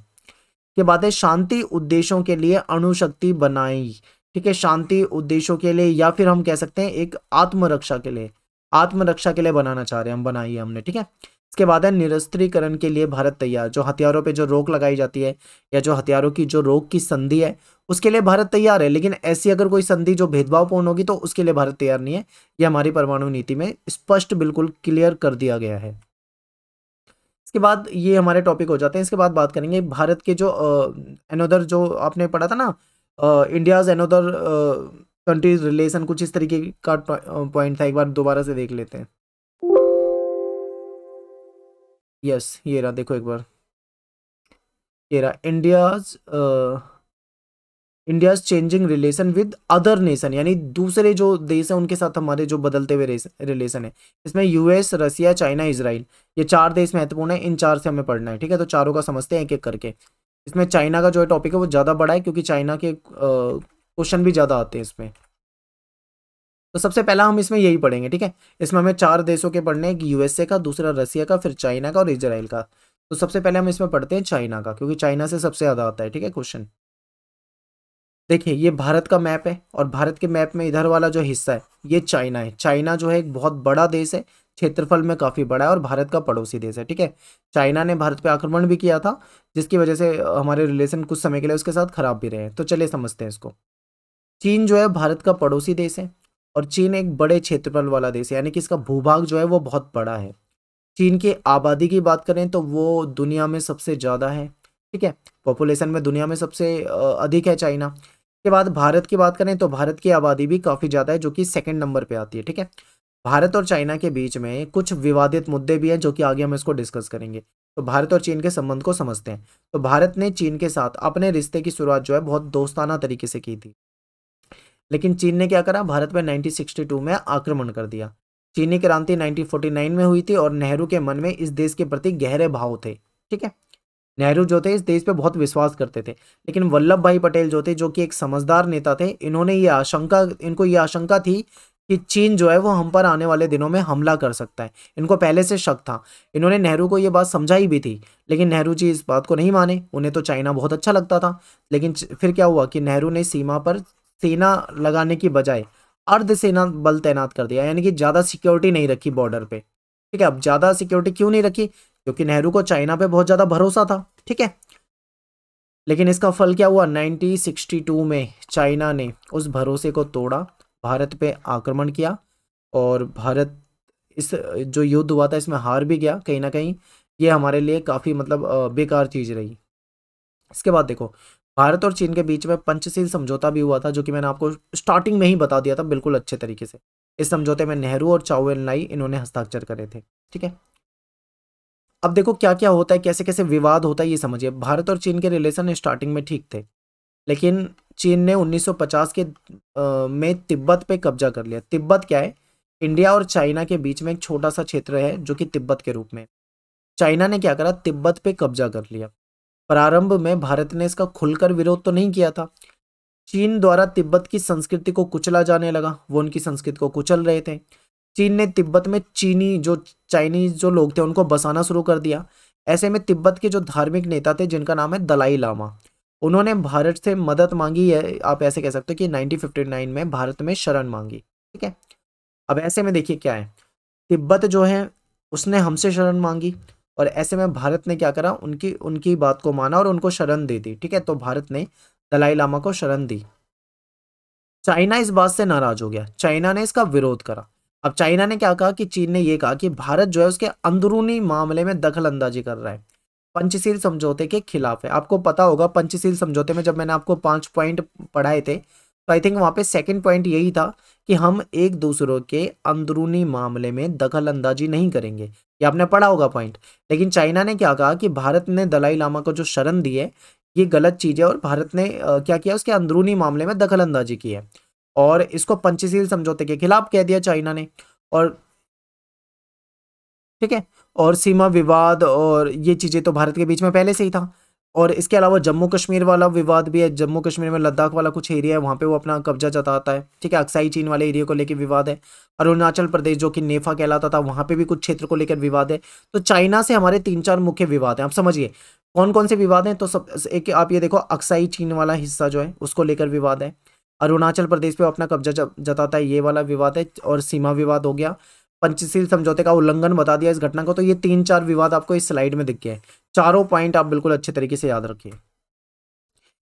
के बाद है शांति उद्देश्यों के लिए अणु शक्ति बनाई, ठीक है। शांति उद्देश्यों के लिए, या फिर हम कह सकते हैं एक आत्मरक्षा के लिए, आत्मरक्षा के लिए बनाना चाह रहे हैं हम, बनाई है हमने, ठीक है। इसके बाद है निरस्त्रीकरण के लिए भारत तैयार, जो हथियारों पे जो रोक लगाई जाती है या जो हथियारों की जो रोक की संधि है उसके लिए भारत तैयार है, लेकिन ऐसी अगर कोई संधि जो भेदभावपूर्ण होगी तो उसके लिए भारत तैयार नहीं है। ये हमारी परमाणु नीति में स्पष्ट बिल्कुल क्लियर कर दिया गया है। इसके बाद ये हमारे टॉपिक हो जाते हैं। इसके बाद बात करेंगे भारत के जो एनोदर, जो आपने पढ़ा था ना, इंडियाज एनोदर कंट्री रिलेशन, कुछ इस तरीके का पॉइंट था। एक बार दोबारा से देख लेते हैं। यस, ये रहा, देखो एक बार, ये रहा, India's changing relation with other nation, यानी दूसरे जो देश हैं उनके साथ हमारे जो बदलते हुए रिलेशन है। इसमें यूएस, रसिया, चाइना, इजराइल, ये 4 देश महत्वपूर्ण है। इन 4 से हमें पढ़ना है, ठीक है। तो चारों का समझते हैं एक एक करके। इसमें चाइना का जो टॉपिक है वो ज़्यादा बड़ा है, क्योंकि चाइना के क्वेश्चन भी ज़्यादा आते हैं इसमें। तो सबसे पहला हम इसमें यही पढ़ेंगे, ठीक है। इसमें हमें 4 देशों के पढ़ने हैं, एक यूएसए का, दूसरा रसिया का, फिर चाइना का और इजराइल का। तो सबसे पहले हम इसमें पढ़ते हैं चाइना का, क्योंकि चाइना से सबसे ज़्यादा आता है, ठीक है, क्वेश्चन। देखिए, ये भारत का मैप है, और भारत के मैप में इधर वाला जो हिस्सा है ये चाइना है। चाइना जो है एक बहुत बड़ा देश है, क्षेत्रफल में काफ़ी बड़ा है, और भारत का पड़ोसी देश है, ठीक है। चाइना ने भारत पे आक्रमण भी किया था, जिसकी वजह से हमारे रिलेशन कुछ समय के लिए उसके साथ खराब भी रहे हैं। तो चलिए समझते हैं इसको। चीन जो है भारत का पड़ोसी देश है, और चीन एक बड़े क्षेत्रफल वाला देश है, यानी कि इसका भूभाग जो है वो बहुत बड़ा है। चीन की आबादी की बात करें तो वो दुनिया में सबसे ज़्यादा है, ठीक है। पॉपुलेशन में दुनिया में सबसे अधिक है चाइना के बाद। भारत की बात करें तो भारत की आबादी भी काफ़ी ज़्यादा है, जो कि सेकंड नंबर पे आती है, ठीक है। भारत और चाइना के बीच में कुछ विवादित मुद्दे भी हैं, जो कि आगे हम इसको डिस्कस करेंगे। तो भारत और चीन के संबंध को समझते हैं। तो भारत ने चीन के साथ अपने रिश्ते की शुरुआत जो है बहुत दोस्ताना तरीके से की थी, लेकिन चीन ने क्या करा, भारत में 1962 में आक्रमण कर दिया। चीनी क्रांति 1949 में हुई थी, और नेहरू के मन में इस देश के प्रति गहरे भाव थे, ठीक है। नेहरू जो थे इस देश पे बहुत विश्वास करते थे, लेकिन वल्लभ भाई पटेल जो थे, जो कि एक समझदार नेता थे, इनको ये आशंका थी कि चीन जो है वो हम पर आने वाले दिनों में हमला कर सकता है। इनको पहले से शक था। इन्होंने नेहरू को ये बात समझाई भी थी, लेकिन नेहरू जी इस बात को नहीं माने। उन्हें तो चाइना बहुत अच्छा लगता था। लेकिन फिर क्या हुआ कि नेहरू ने सीमा पर सेना लगाने की बजाय अर्धसेना बल तैनात कर दिया, यानी कि ज़्यादा सिक्योरिटी नहीं रखी बॉर्डर पे, ठीक है। अब ज़्यादा सिक्योरिटी क्यों नहीं रखी? क्योंकि नेहरू को चाइना पे बहुत ज़्यादा भरोसा था, ठीक है। लेकिन इसका फल क्या हुआ? 1962 में चाइना ने उस भरोसे को तोड़ा, भारत पे आक्रमण किया, और भारत इस जो युद्ध हुआ था इसमें हार भी गया कहीं ना कहीं। ये हमारे लिए काफ़ी मतलब बेकार चीज़ रही। इसके बाद देखो, भारत और चीन के बीच में पंचशील समझौता भी हुआ था, जो कि मैंने आपको स्टार्टिंग में ही बता दिया था बिल्कुल अच्छे तरीके से। इस समझौते में नेहरू और चाउ एन लाई इन्होंने हस्ताक्षर करे थे, ठीक है। अब देखो क्या क्या होता है, कैसे कैसे विवाद होता है, ये समझिए। भारत और चीन के रिलेशन स्टार्टिंग में ठीक थे, लेकिन चीन ने 1950 के में तिब्बत पे कब्जा कर लिया। तिब्बत क्या है? इंडिया और चाइना के बीच में एक छोटा सा क्षेत्र है, जो कि तिब्बत के रूप में। चाइना ने क्या करा, तिब्बत पे कब्जा कर लिया। प्रारंभ में भारत ने इसका खुलकर विरोध तो नहीं किया था। चीन द्वारा तिब्बत की संस्कृति को कुचला जाने लगा, वो उनकी संस्कृति को कुचल रहे थे। चीन ने तिब्बत में चाइनीज जो लोग थे उनको बसाना शुरू कर दिया। ऐसे में तिब्बत के जो धार्मिक नेता थे, जिनका नाम है दलाई लामा, उन्होंने भारत से मदद मांगी है। आप ऐसे कह सकते हो कि 1959 में भारत में शरण मांगी, ठीक है। अब ऐसे में देखिए क्या है, तिब्बत जो है उसने हमसे शरण मांगी, और ऐसे में भारत ने क्या करा, उनकी उनकी बात को माना और उनको शरण दे दी, ठीक है। तो भारत ने दलाई लामा को शरण दी। चाइना इस बात से नाराज हो गया, चाइना ने इसका विरोध करा। अब चाइना ने क्या कहा कि चीन ने ये कहा कि भारत जो है उसके अंदरूनी मामले में दखल अंदाजी कर रहा है, पंचशील समझौते के खिलाफ है। आपको पता होगा पंचशील समझौते में जब मैंने आपको 5 पॉइंट पढ़ाए थे, तो आई थिंक वहां पे सेकंड पॉइंट यही था कि हम एक दूसरों के अंदरूनी मामले में दखल अंदाजी नहीं करेंगे। ये आपने पढ़ा होगा पॉइंट। लेकिन चाइना ने क्या कहा कि भारत ने दलाई लामा को जो शरण दी है ये गलत चीज है, और भारत ने क्या किया, उसके अंदरूनी मामले में दखल अंदाजी की है, और इसको पंचशील समझौते के खिलाफ कह दिया चाइना ने। और ठीक है, और सीमा विवाद और ये चीजें तो भारत के बीच में पहले से ही था। और इसके अलावा जम्मू कश्मीर वाला विवाद भी है। जम्मू कश्मीर में लद्दाख वाला कुछ एरिया है, वहाँ पे वो अपना कब्जा जताता है, ठीक है। अक्साई चीन वाले एरिया को लेकर विवाद है। अरुणाचल प्रदेश जो कि नेफा कहलाता था, वहाँ पे भी कुछ क्षेत्र को लेकर विवाद है। तो चाइना से हमारे 3-4 मुख्य विवाद हैं। आप समझिए कौन कौन से विवाद हैं। तो सब एक आप ये देखो, अक्साई चीन वाला हिस्सा जो है उसको लेकर विवाद है। अरुणाचल प्रदेश पे अपना कब्जा जताता है, ये वाला विवाद है। और सीमा विवाद हो गया। पंचशील समझौते का उल्लंघन बता दिया इस घटना को। तो ये 3-4 विवाद आपको इस स्लाइड में दिख गए। चारों पॉइंट आप बिल्कुल अच्छे तरीके से याद रखिए।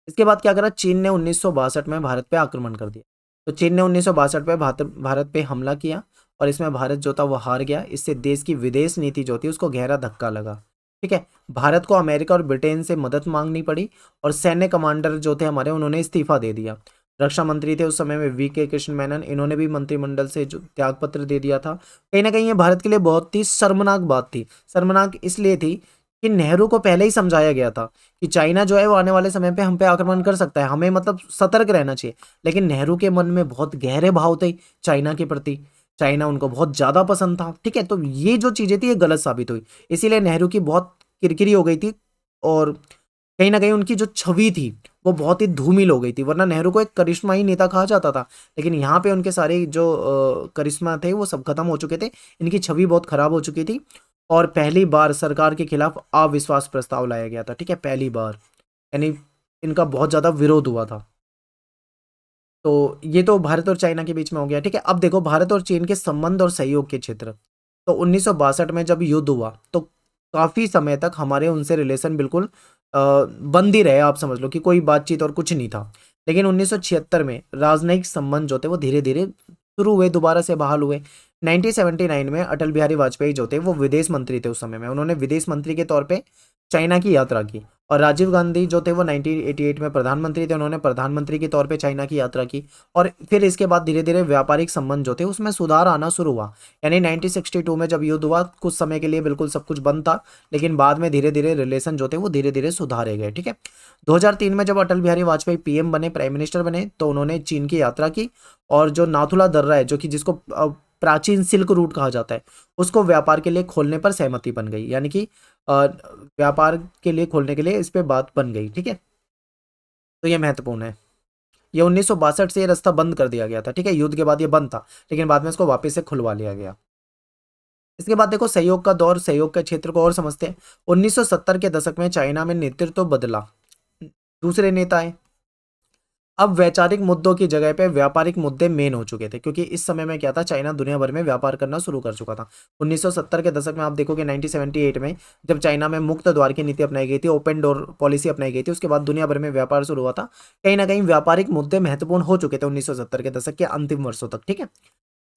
इसके बाद क्या करा, चीन ने 1962 में भारत पे आक्रमण कर दिया। तो चीन ने 1962 में भारत पे हमला किया, और इसमें भारत जो था वो हार गया। इससे देश की विदेश नीति जो थी उसको गहरा धक्का लगा, ठीक है। भारत को अमेरिका और ब्रिटेन से मदद मांगनी पड़ी, और सैन्य कमांडर जो थे हमारे उन्होंने इस्तीफा दे दिया। रक्षा मंत्री थे उस समय में वी.के. कृष्ण मेनन, इन्होंने भी मंत्रिमंडल से जो त्याग पत्र दे दिया था। कहीं ना कहीं ये भारत के लिए बहुत ही शर्मनाक बात थी। शर्मनाक इसलिए थी कि नेहरू को पहले ही समझाया गया था कि चाइना जो है वो आने वाले समय पे हम पे आक्रमण कर सकता है, हमें मतलब सतर्क रहना चाहिए। लेकिन नेहरू के मन में बहुत गहरे भाव थे चाइना के प्रति, चाइना उनको बहुत ज्यादा पसंद था। ठीक है, तो ये जो चीजें थी ये गलत साबित हुई, इसीलिए नेहरू की बहुत किरकिरी हो गई थी और कहीं ना कहीं उनकी जो छवि थी वो बहुत ही धूमिल हो गई थी। वरना नेहरू को एक करिश्माई नेता कहा जाता था, लेकिन यहाँ पे उनके सारे जो करिश्मा थे वो सब खत्म हो चुके थे, इनकी छवि बहुत खराब हो चुकी थी और पहली बार सरकार के खिलाफ अविश्वास प्रस्ताव लाया गया था। ठीक है, पहली बार, यानी इनका बहुत ज्यादा विरोध हुआ था। तो ये तो भारत और चाइना के बीच में हो गया। ठीक है, अब देखो भारत और चीन के संबंध और सहयोग के क्षेत्र। तो 1962 में जब युद्ध हुआ तो काफी समय तक हमारे उनसे रिलेशन बिल्कुल बंद ही रहे, आप समझ लो कि कोई बातचीत और कुछ नहीं था। लेकिन 1976 में राजनयिक संबंध जो थे वो धीरे धीरे शुरू हुए, दोबारा से बहाल हुए। 1979 में अटल बिहारी वाजपेयी जो थे वो विदेश मंत्री थे उस समय में, उन्होंने विदेश मंत्री के तौर पे चाइना की यात्रा की। और राजीव गांधी जो थे वो 1988 में प्रधानमंत्री थे, उन्होंने प्रधानमंत्री के तौर पे चाइना की यात्रा की। और फिर इसके बाद धीरे धीरे व्यापारिक संबंध जो थे उसमें सुधार आना शुरू हुआ। यानी 1962 में जब युद्ध हुआ कुछ समय के लिए बिल्कुल सब कुछ बंद था, लेकिन बाद में धीरे धीरे रिलेशन जो थे वो धीरे धीरे सुधारे गए। ठीक है, 2003 में जब अटल बिहारी वाजपेयी पीएम बने, प्राइम मिनिस्टर बने, तो उन्होंने चीन की यात्रा की और जो नाथुला दर्रा है, जो कि जिसको प्राचीन सिल्क रूट कहा जाता है, उसको व्यापार के लिए खोलने पर सहमति बन गई। यानी कि व्यापार के लिए खोलने के लिए इस पे बात बन गई। ठीक है, तो ये महत्वपूर्ण है। ये 1962 से ये रास्ता बंद कर दिया गया था। ठीक है, युद्ध के बाद ये बंद था, लेकिन बाद में इसको वापस से खुलवा लिया गया। इसके बाद देखो सहयोग का दौर, सहयोग के क्षेत्र को और समझते हैं। 1970 के दशक में चाइना में नेतृत्व बदला, दूसरे नेता आए। अब वैचारिक मुद्दों की जगह पे व्यापारिक मुद्दे मेन हो चुके थे, क्योंकि इस समय में क्या था, चाइना दुनिया भर में व्यापार करना शुरू कर चुका था। 1970 के दशक में आप देखोगे 1978 में जब चाइना में मुक्त द्वार की नीति अपनाई गई थी, ओपन डोर पॉलिसी अपनाई गई थी, उसके बाद दुनिया भर में व्यापार शुरू हुआ था। कहीं ना कहीं व्यापारिक मुद्दे महत्वपूर्ण हो चुके थे 1970 के दशक के अंतिम वर्षों तक। ठीक है,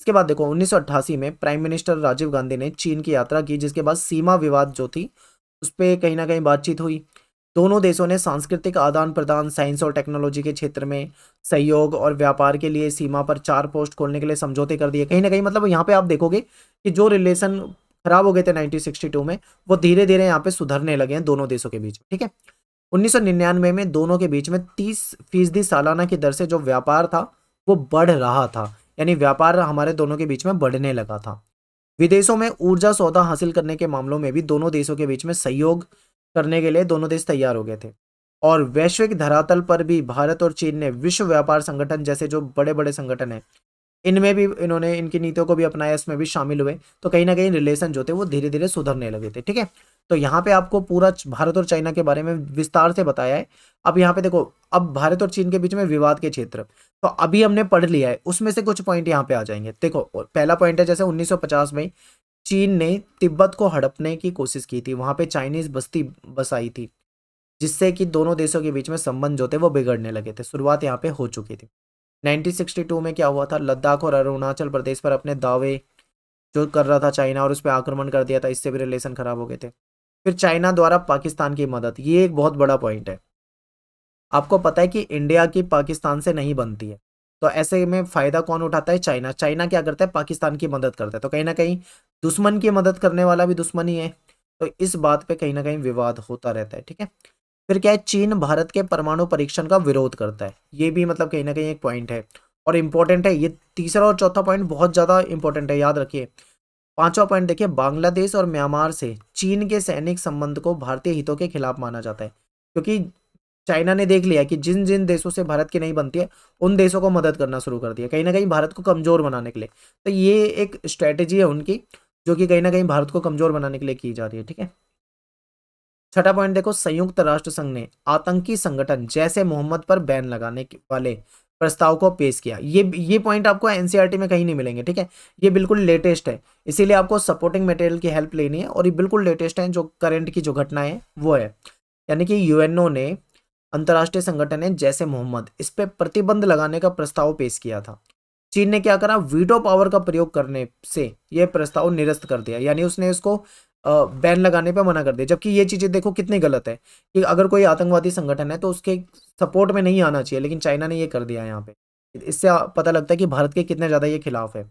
इसके बाद देखो 1988 में प्राइम मिनिस्टर राजीव गांधी ने चीन की यात्रा की, जिसके बाद सीमा विवाद जो थी उस पर कहीं ना कहीं बातचीत हुई। दोनों देशों ने सांस्कृतिक आदान प्रदान, साइंस और टेक्नोलॉजी के क्षेत्र में सहयोग और व्यापार के लिए सीमा पर 4 पोस्ट खोलने के लिए समझौते कर दिए। कहीं ना कहीं मतलब यहाँ पे आप देखोगे कि जो रिलेशन खराब हो गए थे 1962 में, वो धीरे धीरे यहाँ पे सुधरने लगे हैं दोनों देशों के बीच। ठीक है, 1999 में दोनों के बीच में 30% सालाना की दर से जो व्यापार था वो बढ़ रहा था, यानी व्यापार हमारे दोनों के बीच में बढ़ने लगा था। विदेशों में ऊर्जा सौदा हासिल करने के मामलों में भी दोनों देशों के बीच में सहयोग करने के लिए दोनों देश तैयार हो गए थे। और वैश्विक धरातल पर भी भारत और चीन ने विश्व व्यापार संगठन जैसे जो बड़े बड़े संगठन हैं, इनमें भी इन्होंने इनकी नीतियों को भी अपनाया, इसमें भी शामिल हुए। तो कहीं ना कहीं रिलेशन जो थे वो धीरे धीरे सुधरने लगे थे। ठीक है, तो यहाँ पे आपको पूरा भारत और चाइना के बारे में विस्तार से बताया है। अब यहाँ पे देखो, अब भारत और चीन के बीच में विवाद के क्षेत्र, तो अभी हमने पढ़ लिया है, उसमें से कुछ पॉइंट यहाँ पे आ जाएंगे। देखो पहला पॉइंट है, जैसे 1950 में चीन ने तिब्बत को हड़पने की कोशिश की थी, वहां पे चाइनीज बस्ती बसाई थी, जिससे कि दोनों देशों के बीच में संबंध जो थे वो बिगड़ने लगे थे। शुरुआत यहाँ पे हो चुकी थी। 1962 में क्या हुआ था, लद्दाख और अरुणाचल प्रदेश पर अपने दावे जो कर रहा था चाइना और उस पर आक्रमण कर दिया था, इससे भी रिलेशन खराब हो गए थे। फिर चाइना द्वारा पाकिस्तान की मदद, ये एक बहुत बड़ा पॉइंट है। आपको पता है कि इंडिया की पाकिस्तान से नहीं बनती है, तो ऐसे में फायदा कौन उठाता है, चाइना। चाइना क्या करता है, पाकिस्तान की मदद करता है। तो कहीं ना कहीं दुश्मन की मदद करने वाला भी दुश्मन ही है, तो इस बात पे कहीं ना कहीं विवाद होता रहता है। ठीक है, फिर क्या है, चीन भारत के परमाणु परीक्षण का विरोध करता है, ये भी मतलब कहीं ना कहीं एक पॉइंट है और इंपॉर्टेंट है। ये तीसरा और चौथा पॉइंट बहुत ज्यादा इंपॉर्टेंट है, याद रखिए। पांचवा पॉइंट देखिए, बांग्लादेश और म्यांमार से चीन के सैनिक संबंध को भारतीय हितों के खिलाफ माना जाता है, क्योंकि चाइना ने देख लिया कि जिन जिन देशों से भारत की नहीं बनती है उन देशों को मदद करना शुरू कर दिया, कहीं ना कहीं भारत को कमजोर बनाने के लिए। तो ये एक स्ट्रेटेजी है उनकी, जो कि कहीं ना कहीं भारत को कमजोर बनाने के लिए की जा रही है। ठीक है, छठा पॉइंट देखो, संयुक्त राष्ट्र संघ ने आतंकी संगठन जैसे मोहम्मद पर बैन लगाने वाले प्रस्ताव को पेश किया। ये पॉइंट आपको एनसीईआरटी में कहीं नहीं मिलेंगे। ठीक है, ये बिल्कुल लेटेस्ट है, इसीलिए आपको सपोर्टिंग मटेरियल की हेल्प लेनी है, और ये बिल्कुल लेटेस्ट है, जो करंट की जो घटनाएं है वो है। यानी कि यूएनओ ने, अंतर्राष्ट्रीय संगठन है जैसे मोहम्मद, इस पे प्रतिबंध लगाने का प्रस्ताव पेश किया था। चीन ने क्या करा, वीटो पावर का प्रयोग करने से यह प्रस्ताव निरस्त कर दिया, यानी उसने इसको बैन लगाने पे मना कर दिया, जबकि ये चीज़ें देखो कितनी गलत है कि अगर कोई आतंकवादी संगठन है तो उसके सपोर्ट में नहीं आना चाहिए, लेकिन चाइना ने ये कर दिया यहाँ पे। इससे पता लगता है कि भारत के कितने ज़्यादा ये खिलाफ है।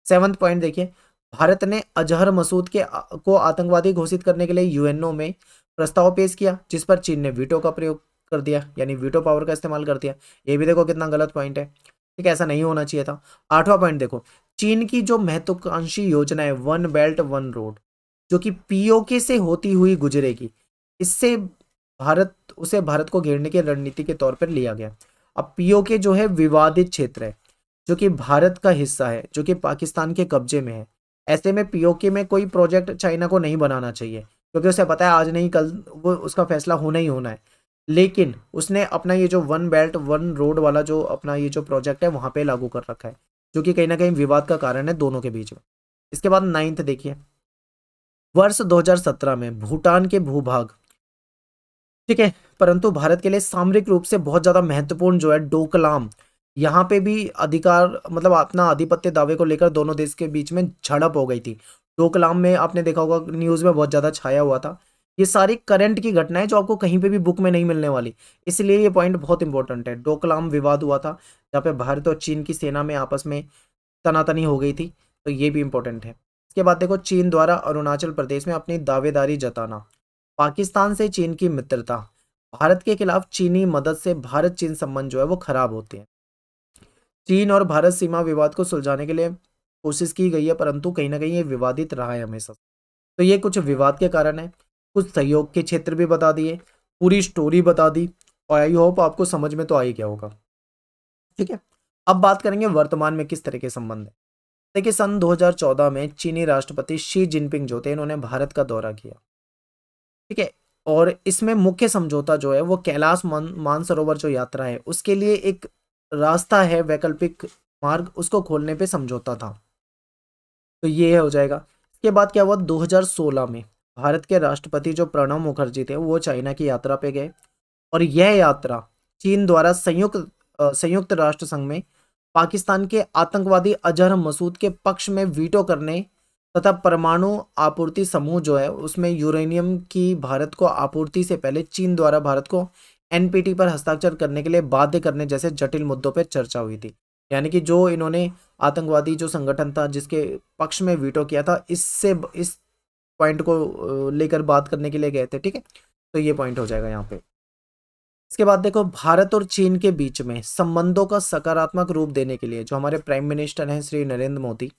7वां पॉइंट देखिए, भारत ने अजहर मसूद को आतंकवादी घोषित करने के लिए यूएनओ में प्रस्ताव पेश किया, जिस पर चीन ने वीटो का प्रयोग कर दिया, यानी वीटो पावर का इस्तेमाल कर दिया। ये भी देखो कितना गलत पॉइंट है, ठीक है, ऐसा नहीं होना चाहिए था। 8वां पॉइंट देखो, चीन की जो महत्वाकांक्षी योजना है वन बेल्ट वन रोड, जो कि पीओके से होती हुई गुजरेगी, इससे भारत को घेरने की रणनीति के तौर पर लिया गया। अब पीओके जो है विवादित क्षेत्र है, जो कि भारत का हिस्सा है, जो कि पाकिस्तान के कब्जे में है। ऐसे में पीओके में कोई प्रोजेक्ट चाइना को नहीं बनाना चाहिए, क्योंकि उसे पता है आज नहीं कल वो उसका फैसला होना ही होना है। लेकिन उसने अपना ये जो वन बेल्ट वन रोड वाला जो अपना ये जो प्रोजेक्ट है वहां पे लागू कर रखा है, जो कि कहीं ना कहीं विवाद का कारण है दोनों के बीच में। इसके बाद 9th देखिए, वर्ष 2017 में भूटान के भूभाग, ठीक है, परंतु भारत के लिए सामरिक रूप से बहुत ज्यादा महत्वपूर्ण जो है डोकलाम, यहाँ पे भी अधिकार मतलब अपना आधिपत्य दावे को लेकर दोनों देश के बीच में झड़प हो गई थी। डोकलाम में आपने देखा होगा न्यूज में बहुत ज्यादा छाया हुआ था। ये सारी करंट की घटना है जो आपको कहीं पे भी बुक में नहीं मिलने वाली, इसलिए ये पॉइंट बहुत इंपॉर्टेंट है। डोकलाम विवाद हुआ था जहाँ पे भारत और चीन की सेना में आपस में तनातनी हो गई थी, तो ये भी इंपॉर्टेंट है। इसके बाद देखो, चीन द्वारा अरुणाचल प्रदेश में अपनी दावेदारी जताना, पाकिस्तान से चीन की मित्रता, भारत के खिलाफ चीनी मदद से भारत चीन संबंध जो है वो खराब होते हैं। चीन और भारत सीमा विवाद को सुलझाने के लिए कोशिश की गई है, परंतु कहीं ना कहीं ये विवादित रहा है हमेशा। तो ये कुछ विवाद के कारण है, कुछ सहयोग के क्षेत्र भी बता दिए, पूरी स्टोरी बता दी, और आई होप आपको समझ में तो आ ही गया होगा। ठीक है, अब बात करेंगे वर्तमान में किस तरह के संबंध है। देखिए, सन 2014 में चीनी राष्ट्रपति शी जिनपिंग जो थे, इन्होंने भारत का दौरा किया, ठीक है, और इसमें मुख्य समझौता जो है वो कैलाश मानसरोवर जो यात्रा है उसके लिए एक रास्ता है, वैकल्पिक मार्ग, उसको खोलने पे समझौता था। तो ये हो जाएगा। इसके बाद क्या हुआ, 2016 में भारत के राष्ट्रपति जो प्रणब मुखर्जी थे वो चाइना की यात्रा पे गए, और यह यात्रा चीन द्वारा संयुक्त राष्ट्र संघ में पाकिस्तान के आतंकवादी अजहर मसूद के पक्ष में वीटो करने तथा परमाणु आपूर्ति समूह जो है उसमें यूरेनियम की भारत को आपूर्ति से पहले चीन द्वारा भारत को एनपीटी पर हस्ताक्षर करने के लिए बाध्य करने जैसे जटिल मुद्दों पर चर्चा हुई थी। यानी कि जो इन्होंने आतंकवादी जो संगठन था जिसके पक्ष में वीटो किया था, इस पॉइंट को लेकर बात करने के लिए गए थे, ठीक है, तो ये पॉइंट हो जाएगा यहाँ पे। इसके बाद देखो, भारत और चीन के बीच में संबंधों का सकारात्मक रूप देने के लिए जो हमारे प्राइम मिनिस्टर हैं श्री नरेंद्र मोदी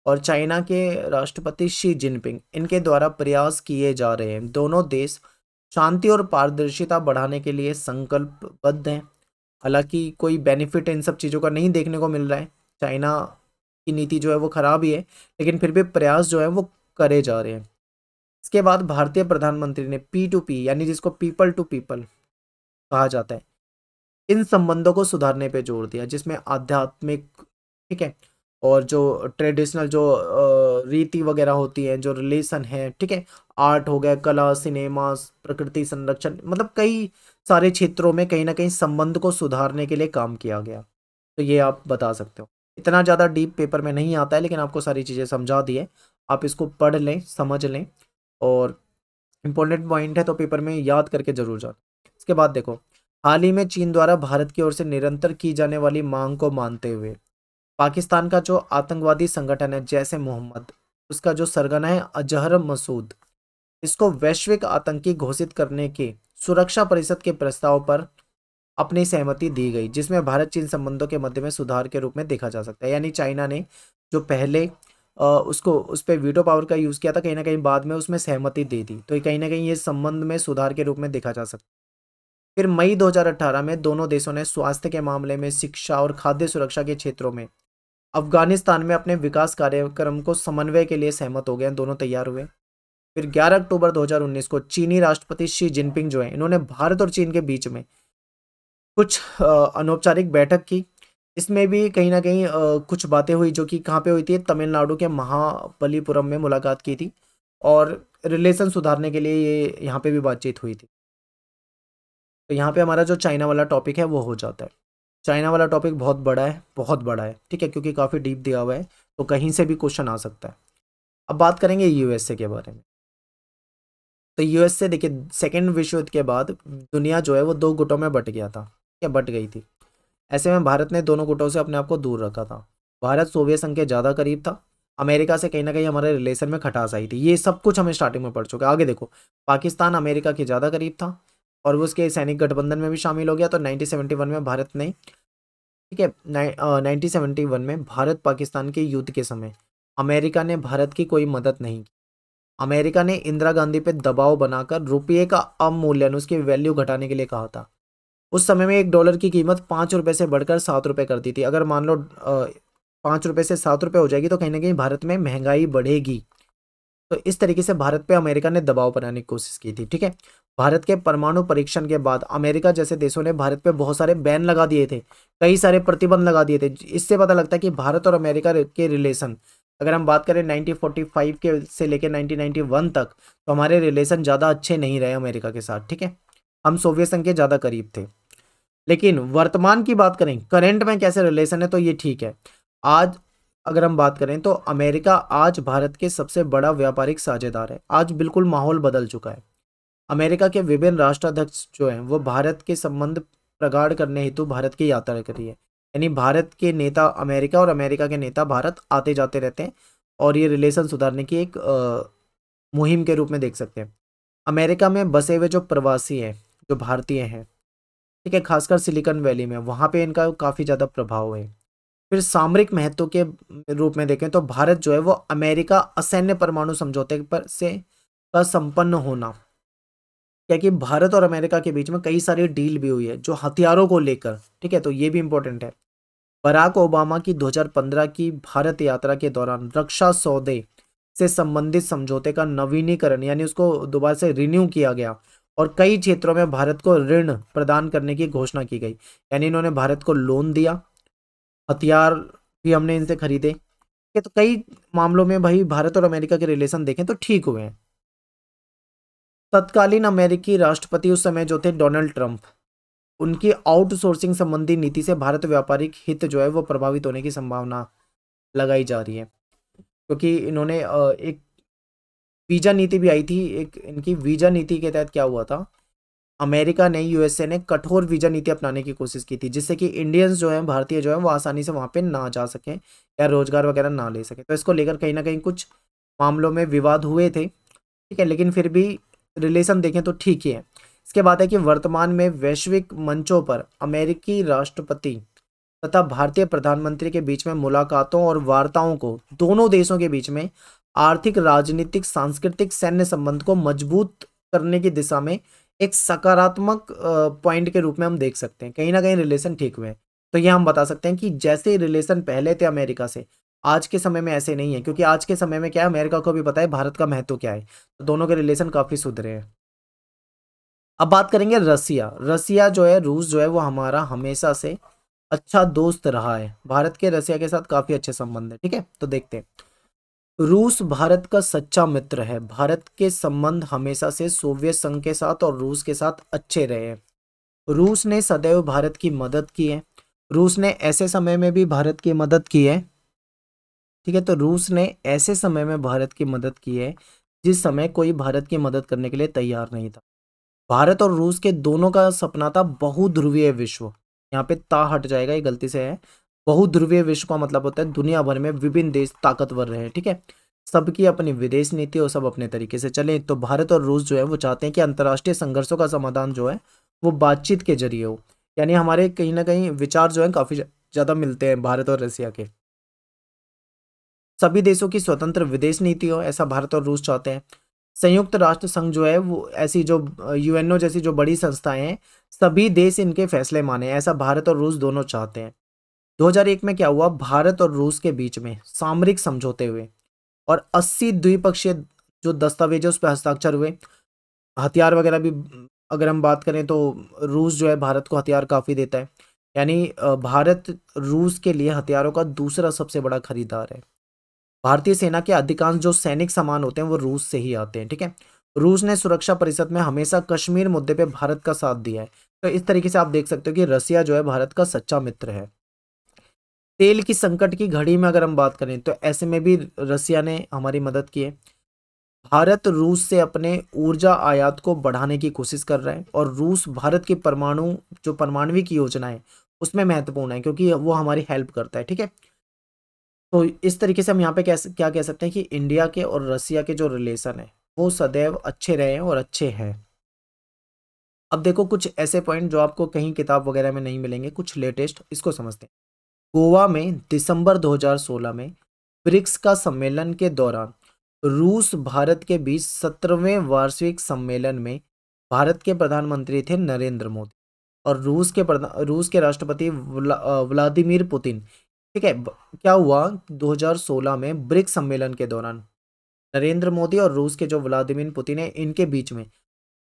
और चाइना के राष्ट्रपति शी जिनपिंग, इनके द्वारा प्रयास किए जा रहे हैं। दोनों देश शांति और पारदर्शिता बढ़ाने के लिए संकल्पबद्ध हैं। हालांकि कोई बेनिफिट इन सब चीज़ों का नहीं देखने को मिल रहा है, चाइना की नीति जो है वो खराब ही है, लेकिन फिर भी प्रयास जो है वो करे जा रहे हैं। इसके बाद भारतीय प्रधानमंत्री ने P2P यानी जिसको पीपल टू पीपल कहा जाता है, इन संबंधों को सुधारने पे जोर दिया, जिसमें आध्यात्मिक, ठीक है, और जो ट्रेडिशनल जो रीति वगैरह होती है, जो रिलेशन है, ठीक है, आर्ट हो गया, कला, सिनेमा, प्रकृति संरक्षण, मतलब कई सारे क्षेत्रों में कहीं ना कहीं संबंध को सुधारने के लिए काम किया गया। तो ये आप बता सकते हो। इतना ज़्यादा डीप पेपर में नहीं आता है, लेकिन आपको सारी चीज़ें समझा दी है, आप इसको पढ़ लें, समझ लें, और इम्पोर्टेंट पॉइंट है तो पेपर में याद करके जरूर जाओ। इसके बाद देखो, हाल ही में चीन द्वारा भारत की ओर से निरंतर की जाने वाली मांग को मानते हुए पाकिस्तान का जो आतंकवादी संगठन है जैसे मोहम्मद, उसका जो सरगना है अजहर मसूद, इसको वैश्विक आतंकी घोषित करने के सुरक्षा परिषद के प्रस्ताव पर अपनी सहमति दी गई, जिसमें भारत चीन संबंधों के मध्य में सुधार के रूप में देखा जा सकता है। यानी चाइना ने जो पहले उसको उस पर वीटो पावर का यूज़ किया था, कहीं ना कहीं बाद में उसमें सहमति दे दी, तो कहीं ना कहीं ये संबंध में सुधार के रूप में देखा जा सकता है। फिर मई 2018 में दोनों देशों ने स्वास्थ्य के मामले में, शिक्षा और खाद्य सुरक्षा के क्षेत्रों में अफगानिस्तान में अपने विकास कार्यक्रम को समन्वय के लिए सहमत हो गए, दोनों तैयार हुए। फिर 11 अक्टूबर 2019 को चीनी राष्ट्रपति शी जिनपिंग जो है, इन्होंने भारत और चीन के बीच में कुछ अनौपचारिक बैठक की। इसमें भी कहीं ना कहीं कुछ बातें हुई, जो कि कहाँ पे हुई थी, तमिलनाडु के महाबलीपुरम में मुलाकात की थी, और रिलेशन सुधारने के लिए ये यहाँ पे भी बातचीत हुई थी। तो यहाँ पे हमारा जो चाइना वाला टॉपिक है वो हो जाता है। चाइना वाला टॉपिक बहुत बड़ा है, बहुत बड़ा है, ठीक है, क्योंकि काफ़ी डीप दिया हुआ है, तो कहीं से भी क्वेश्चन आ सकता है। अब बात करेंगे यूएसए के बारे में। तो यूएस से देखिए सेकेंड विश्व युद्ध के बाद दुनिया जो है वो दो गुटों में बट गया था, क्या बट गई थी। ऐसे में भारत ने दोनों गुटों से अपने आप को दूर रखा था। भारत सोवियत संघ के ज़्यादा करीब था, अमेरिका से कहीं ना कहीं हमारे रिलेशन में खटास आई थी। ये सब कुछ हमें स्टार्टिंग में पढ़ चुका है। आगे देखो, पाकिस्तान अमेरिका के ज़्यादा करीब था और वो उसके सैनिक गठबंधन में भी शामिल हो गया। तो 1971 में भारत ने, ठीक है, 1971 में भारत पाकिस्तान के युद्ध के समय अमेरिका ने भारत की कोई मदद नहीं की। अमेरिका ने इंदिरा गांधी पे दबाव बनाकर रुपये का अवमूल्यन, उसकी वैल्यू घटाने के लिए कहा था। उस समय में $1 की कीमत ₹5 से बढ़कर ₹7 कर दी थी। अगर मान लो ₹5 से ₹7 हो जाएगी तो कहीं ना कहीं भारत में महंगाई बढ़ेगी। तो इस तरीके से भारत पे अमेरिका ने दबाव बनाने की कोशिश की थी, ठीक है। भारत के परमाणु परीक्षण के बाद अमेरिका जैसे देशों ने भारत पे बहुत सारे बैन लगा दिए थे, कई सारे प्रतिबंध लगा दिए थे। इससे पता लगता है कि भारत और अमेरिका के रिलेशन, अगर हम बात करें 1945 के से लेकर 1991 तक, तो हमारे रिलेशन ज़्यादा अच्छे नहीं रहे अमेरिका के साथ, ठीक है। हम सोवियत संघ के ज़्यादा करीब थे। लेकिन वर्तमान की बात करें, करंट में कैसे रिलेशन है, तो ये ठीक है। आज अगर हम बात करें तो अमेरिका आज भारत के सबसे बड़ा व्यापारिक साझेदार है। आज बिल्कुल माहौल बदल चुका है। अमेरिका के विभिन्न राष्ट्राध्यक्ष जो हैं वो भारत के संबंध प्रगाढ़ करने हेतु भारत की यात्रा करी है। यानी भारत के नेता अमेरिका और अमेरिका के नेता भारत आते जाते रहते हैं और ये रिलेशन सुधारने की एक मुहिम के रूप में देख सकते हैं। अमेरिका में बसे हुए जो प्रवासी हैं, जो भारतीय हैं, ठीक है, खासकर सिलिकॉन वैली में, वहाँ पे इनका काफ़ी ज़्यादा प्रभाव है। फिर सामरिक महत्व के रूप में देखें तो भारत जो है वो अमेरिका असैन्य परमाणु समझौते पर से का संपन्न होना, क्या कि भारत और अमेरिका के बीच में कई सारी डील भी हुई है जो हथियारों को लेकर, ठीक है, तो ये भी इंपॉर्टेंट है। बराक ओबामा की 2015 की भारत यात्रा के दौरान रक्षा सौदे से संबंधित समझौते का नवीनीकरण, यानी उसको दोबारा से रिन्यू किया गया और कई क्षेत्रों में भारत को ऋण प्रदान करने की घोषणा की गई। यानी इन्होंने भारत को लोन दिया, हथियार भी हमने इनसे खरीदे, तो कई मामलों में भाई भारत और अमेरिका के रिलेशन देखें तो ठीक हुए हैं। तत्कालीन अमेरिकी राष्ट्रपति उस समय जो थे डोनाल्ड ट्रंप, उनकी आउटसोर्सिंग संबंधी नीति से भारत व्यापारिक हित जो है वो प्रभावित होने की संभावना लगाई जा रही है, क्योंकि इन्होंने एक वीजा नीति भी आई थी। एक इनकी वीजा नीति के तहत क्या हुआ था, अमेरिका ने, यूएसए ने कठोर वीजा नीति अपनाने की कोशिश की थी, जिससे कि इंडियंस जो हैं, भारतीय जो हैं, वो आसानी से वहाँ पे ना जा सकें या रोजगार वगैरह ना ले सकें। तो इसको लेकर कहीं ना कहीं कुछ मामलों में विवाद हुए थे, ठीक है, लेकिन फिर भी रिलेशन देखें तो ठीक ही है। इसके बाद है कि वर्तमान में वैश्विक मंचों पर अमेरिकी राष्ट्रपति तथा भारतीय प्रधानमंत्री के बीच में मुलाकातों और वार्ताओं को दोनों देशों के बीच में आर्थिक, राजनीतिक, सांस्कृतिक, सैन्य संबंध को मजबूत करने की दिशा में एक सकारात्मक पॉइंट के रूप में हम देख सकते हैं। कहीं ना कहीं रिलेशन ठीक हुए हैं। तो ये हम बता सकते हैं कि जैसे रिलेशन पहले थे अमेरिका से, आज के समय में ऐसे नहीं है, क्योंकि आज के समय में क्या है, अमेरिका को भी पता है भारत का महत्व क्या है। तो दोनों के रिलेशन काफी सुधरे हैं। अब बात करेंगे रसिया। रसिया जो है, रूस जो है, वो हमारा हमेशा से अच्छा दोस्त रहा है। भारत के रसिया के साथ काफी अच्छे संबंध है, ठीक है। तो देखते हैं, रूस भारत का सच्चा मित्र है। भारत के संबंध हमेशा से सोवियत संघ के साथ और रूस के साथ अच्छे रहे हैं। रूस ने सदैव भारत की मदद की है। रूस ने ऐसे समय में भी भारत की मदद की है, ठीक है। तो रूस ने ऐसे समय में भारत की मदद की है जिस समय कोई भारत की मदद करने के लिए तैयार नहीं था। भारत और रूस के दोनों का सपना था बहुध्रुवीय विश्व। यहाँ पे ता हट जाएगा, ये गलती से है। बहुध्रुवीय विश्व का मतलब होता है दुनिया भर में विभिन्न देश ताकतवर रहे, ठीक है, सबकी अपनी विदेश नीति और सब अपने तरीके से चले। तो भारत और रूस जो है वो चाहते हैं कि अंतर्राष्ट्रीय संघर्षों का समाधान जो है वो बातचीत के जरिए हो। यानी हमारे कहीं ना कहीं विचार जो है काफी ज्यादा मिलते हैं भारत और रसिया के। सभी देशों की स्वतंत्र विदेश नीति हो, ऐसा भारत और रूस चाहते हैं। संयुक्त राष्ट्र संघ जो है वो ऐसी जो यूएनओ जैसी जो बड़ी संस्थाएं हैं, सभी देश इनके फैसले माने, ऐसा भारत और रूस दोनों चाहते हैं। 2001 में क्या हुआ, भारत और रूस के बीच में सामरिक समझौते हुए और 80 द्विपक्षीय जो दस्तावेज है उस पर हस्ताक्षर हुए। हथियार वगैरह भी अगर हम बात करें तो रूस जो है भारत को हथियार काफ़ी देता है। यानी भारत रूस के लिए हथियारों का दूसरा सबसे बड़ा खरीदार है। भारतीय सेना के अधिकांश जो सैनिक सामान होते हैं वो रूस से ही आते हैं, ठीक है। रूस ने सुरक्षा परिषद में हमेशा कश्मीर मुद्दे पे भारत का साथ दिया है। तो इस तरीके से आप देख सकते हो कि रसिया जो है भारत का सच्चा मित्र है। तेल की संकट की घड़ी में अगर हम बात करें तो ऐसे में भी रसिया ने हमारी मदद की है। भारत रूस से अपने ऊर्जा आयात को बढ़ाने की कोशिश कर रहा है और रूस भारत की परमाणविक योजना है उसमें महत्वपूर्ण है क्योंकि वो हमारी हेल्प करता है। ठीक है, तो इस तरीके से हम यहाँ पे क्या कह सकते हैं कि इंडिया के और रसिया के जो रिलेशन है वो सदैव अच्छे रहे हैं और अच्छे हैं। अब देखो कुछ ऐसे पॉइंट जो आपको कहीं किताब वगैरह में नहीं मिलेंगे, कुछ लेटेस्ट, इसको समझते हैं। गोवा में दिसंबर 2016 में ब्रिक्स का सम्मेलन के दौरान रूस भारत के बीच 17वें वार्षिक सम्मेलन में भारत के प्रधानमंत्री थे नरेंद्र मोदी और रूस के राष्ट्रपति व्लादिमीर पुतिन। ठीक है, क्या हुआ 2016 में ब्रिक्स सम्मेलन के दौरान नरेंद्र मोदी और रूस के जो व्लादिमीर पुतिन है इनके बीच में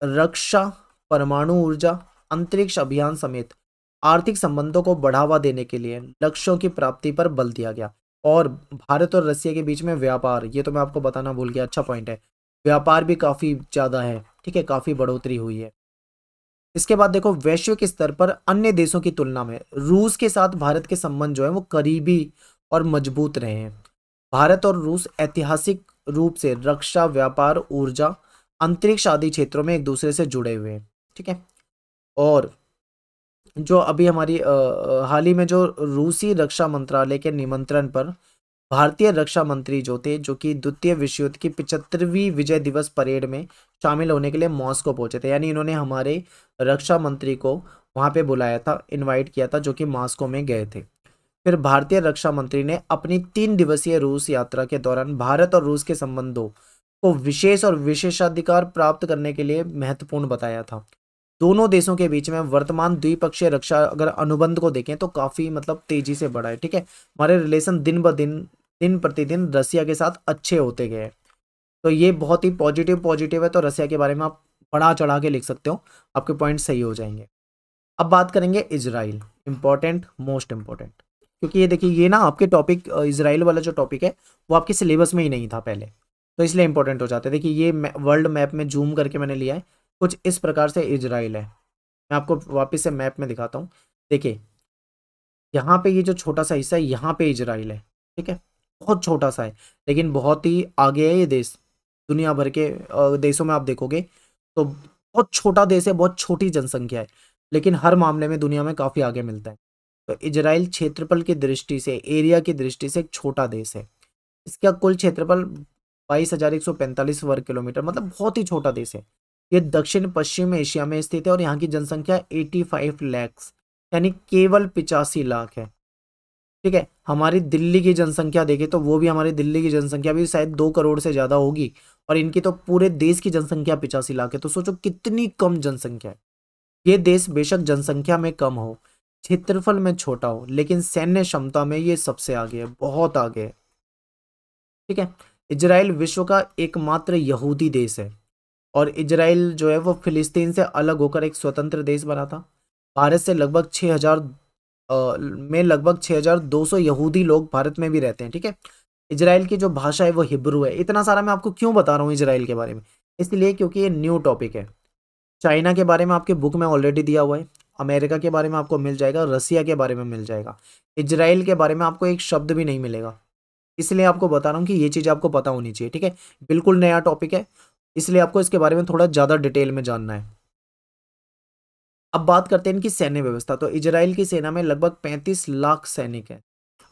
रक्षा, परमाणु ऊर्जा, अंतरिक्ष अभियान समेत आर्थिक संबंधों को बढ़ावा देने के लिए लक्ष्यों की प्राप्ति पर बल दिया गया। और भारत और रसिया के बीच में व्यापार, ये तो मैं आपको बताना भूल गया, अच्छा पॉइंट है, व्यापार भी काफी ज्यादा है। ठीक है, काफी बढ़ोतरी हुई है। इसके बाद देखो वैश्विक स्तर पर अन्य देशों की तुलना में रूस के साथ भारत के संबंध जो है वो करीबी और मजबूत रहे हैं। भारत और रूस ऐतिहासिक रूप से रक्षा, व्यापार, ऊर्जा, अंतरिक्ष आदि क्षेत्रों में एक दूसरे से जुड़े हुए हैं। ठीक है, और जो अभी हमारी हाल ही में जो रूसी रक्षा मंत्रालय के निमंत्रण पर भारतीय रक्षा मंत्री जो थे, जो कि द्वितीय विश्व युद्ध की 75वीं विजय दिवस परेड में शामिल होने के लिए मॉस्को पहुंचे थे। यानी इन्होंने हमारे रक्षा मंत्री को वहां पे बुलाया था, इनवाइट किया था, जो कि मॉस्को में गए थे। फिर भारतीय रक्षा मंत्री ने अपनी 3 दिवसीय रूस यात्रा के दौरान भारत और रूस के संबंधों को विशेष और विशेषाधिकार प्राप्त करने के लिए महत्वपूर्ण बताया था। दोनों देशों के बीच में वर्तमान द्विपक्षीय रक्षा अगर अनुबंध को देखें तो काफी मतलब तेजी से बढ़ा है। ठीक है, हमारे रिलेशन दिन ब दिन, दिन प्रतिदिन रसिया के साथ अच्छे होते गए हैं। तो ये बहुत ही पॉजिटिव है। तो रसिया के बारे में आप बढ़ा चढ़ा के लिख सकते हो, आपके पॉइंट सही हो जाएंगे। अब बात करेंगे इजराइल, इंपॉर्टेंट, मोस्ट इंपॉर्टेंट, क्योंकि ये देखिए ये ना आपके टॉपिक, इजराइल वाला जो टॉपिक है वो आपके सिलेबस में ही नहीं था पहले, तो इसलिए इंपॉर्टेंट हो जाता है। देखिए ये वर्ल्ड मैप में जूम करके मैंने लिया है, कुछ इस प्रकार से इजराइल है। मैं आपको वापस से मैप में दिखाता हूँ। देखिए यहाँ पे ये जो छोटा सा हिस्सा है यहाँ पे इजराइल है। ठीक है, बहुत छोटा सा है लेकिन बहुत ही आगे है ये देश। दुनिया भर के देशों में आप देखोगे तो बहुत छोटा देश है, बहुत छोटी जनसंख्या है, लेकिन हर मामले में दुनिया में काफ़ी आगे मिलता है। तो इजराइल क्षेत्रफल की दृष्टि से, एरिया की दृष्टि से एक छोटा देश है। इसका कुल क्षेत्रफल 22,145 वर्ग किलोमीटर, मतलब बहुत ही छोटा देश है। ये दक्षिण पश्चिम एशिया में स्थित है और यहाँ की जनसंख्या 85 लाख, यानी केवल 85 लाख है। ठीक है, हमारी दिल्ली की जनसंख्या देखें तो वो भी, हमारी दिल्ली की जनसंख्या भी शायद 2 करोड़ से ज्यादा होगी और इनकी तो पूरे देश की जनसंख्या 85 लाख है। तो सोचो कितनी कम जनसंख्या है। ये देश बेशक जनसंख्या में कम हो, क्षेत्रफल में छोटा हो, लेकिन सैन्य क्षमता में ये सबसे आगे है, बहुत आगे है। ठीक है, इजराइल विश्व का एकमात्र यहूदी देश है और इजराइल जो है वो फिलिस्तीन से अलग होकर एक स्वतंत्र देश बना था। भारत से लगभग 6,200 यहूदी लोग भारत में भी रहते हैं। ठीक है, इजराइल की जो भाषा है वो हिब्रू है। इतना सारा मैं आपको क्यों बता रहा हूँ इजराइल के बारे में, इसलिए क्योंकि ये न्यू टॉपिक है। चाइना के बारे में आपके बुक में ऑलरेडी दिया हुआ है, अमेरिका के बारे में आपको मिल जाएगा, रसिया के बारे में मिल जाएगा, इजराइल के बारे में आपको एक शब्द भी नहीं मिलेगा। इसलिए आपको बता रहा हूँ कि ये चीज़ आपको पता होनी चाहिए। ठीक है, बिल्कुल नया टॉपिक है, इसलिए आपको इसके बारे में थोड़ा ज़्यादा डिटेल में जानना है। अब बात करते हैं इनकी सैन्य व्यवस्था। तो इजराइल की सेना में लगभग 35 लाख सैनिक हैं।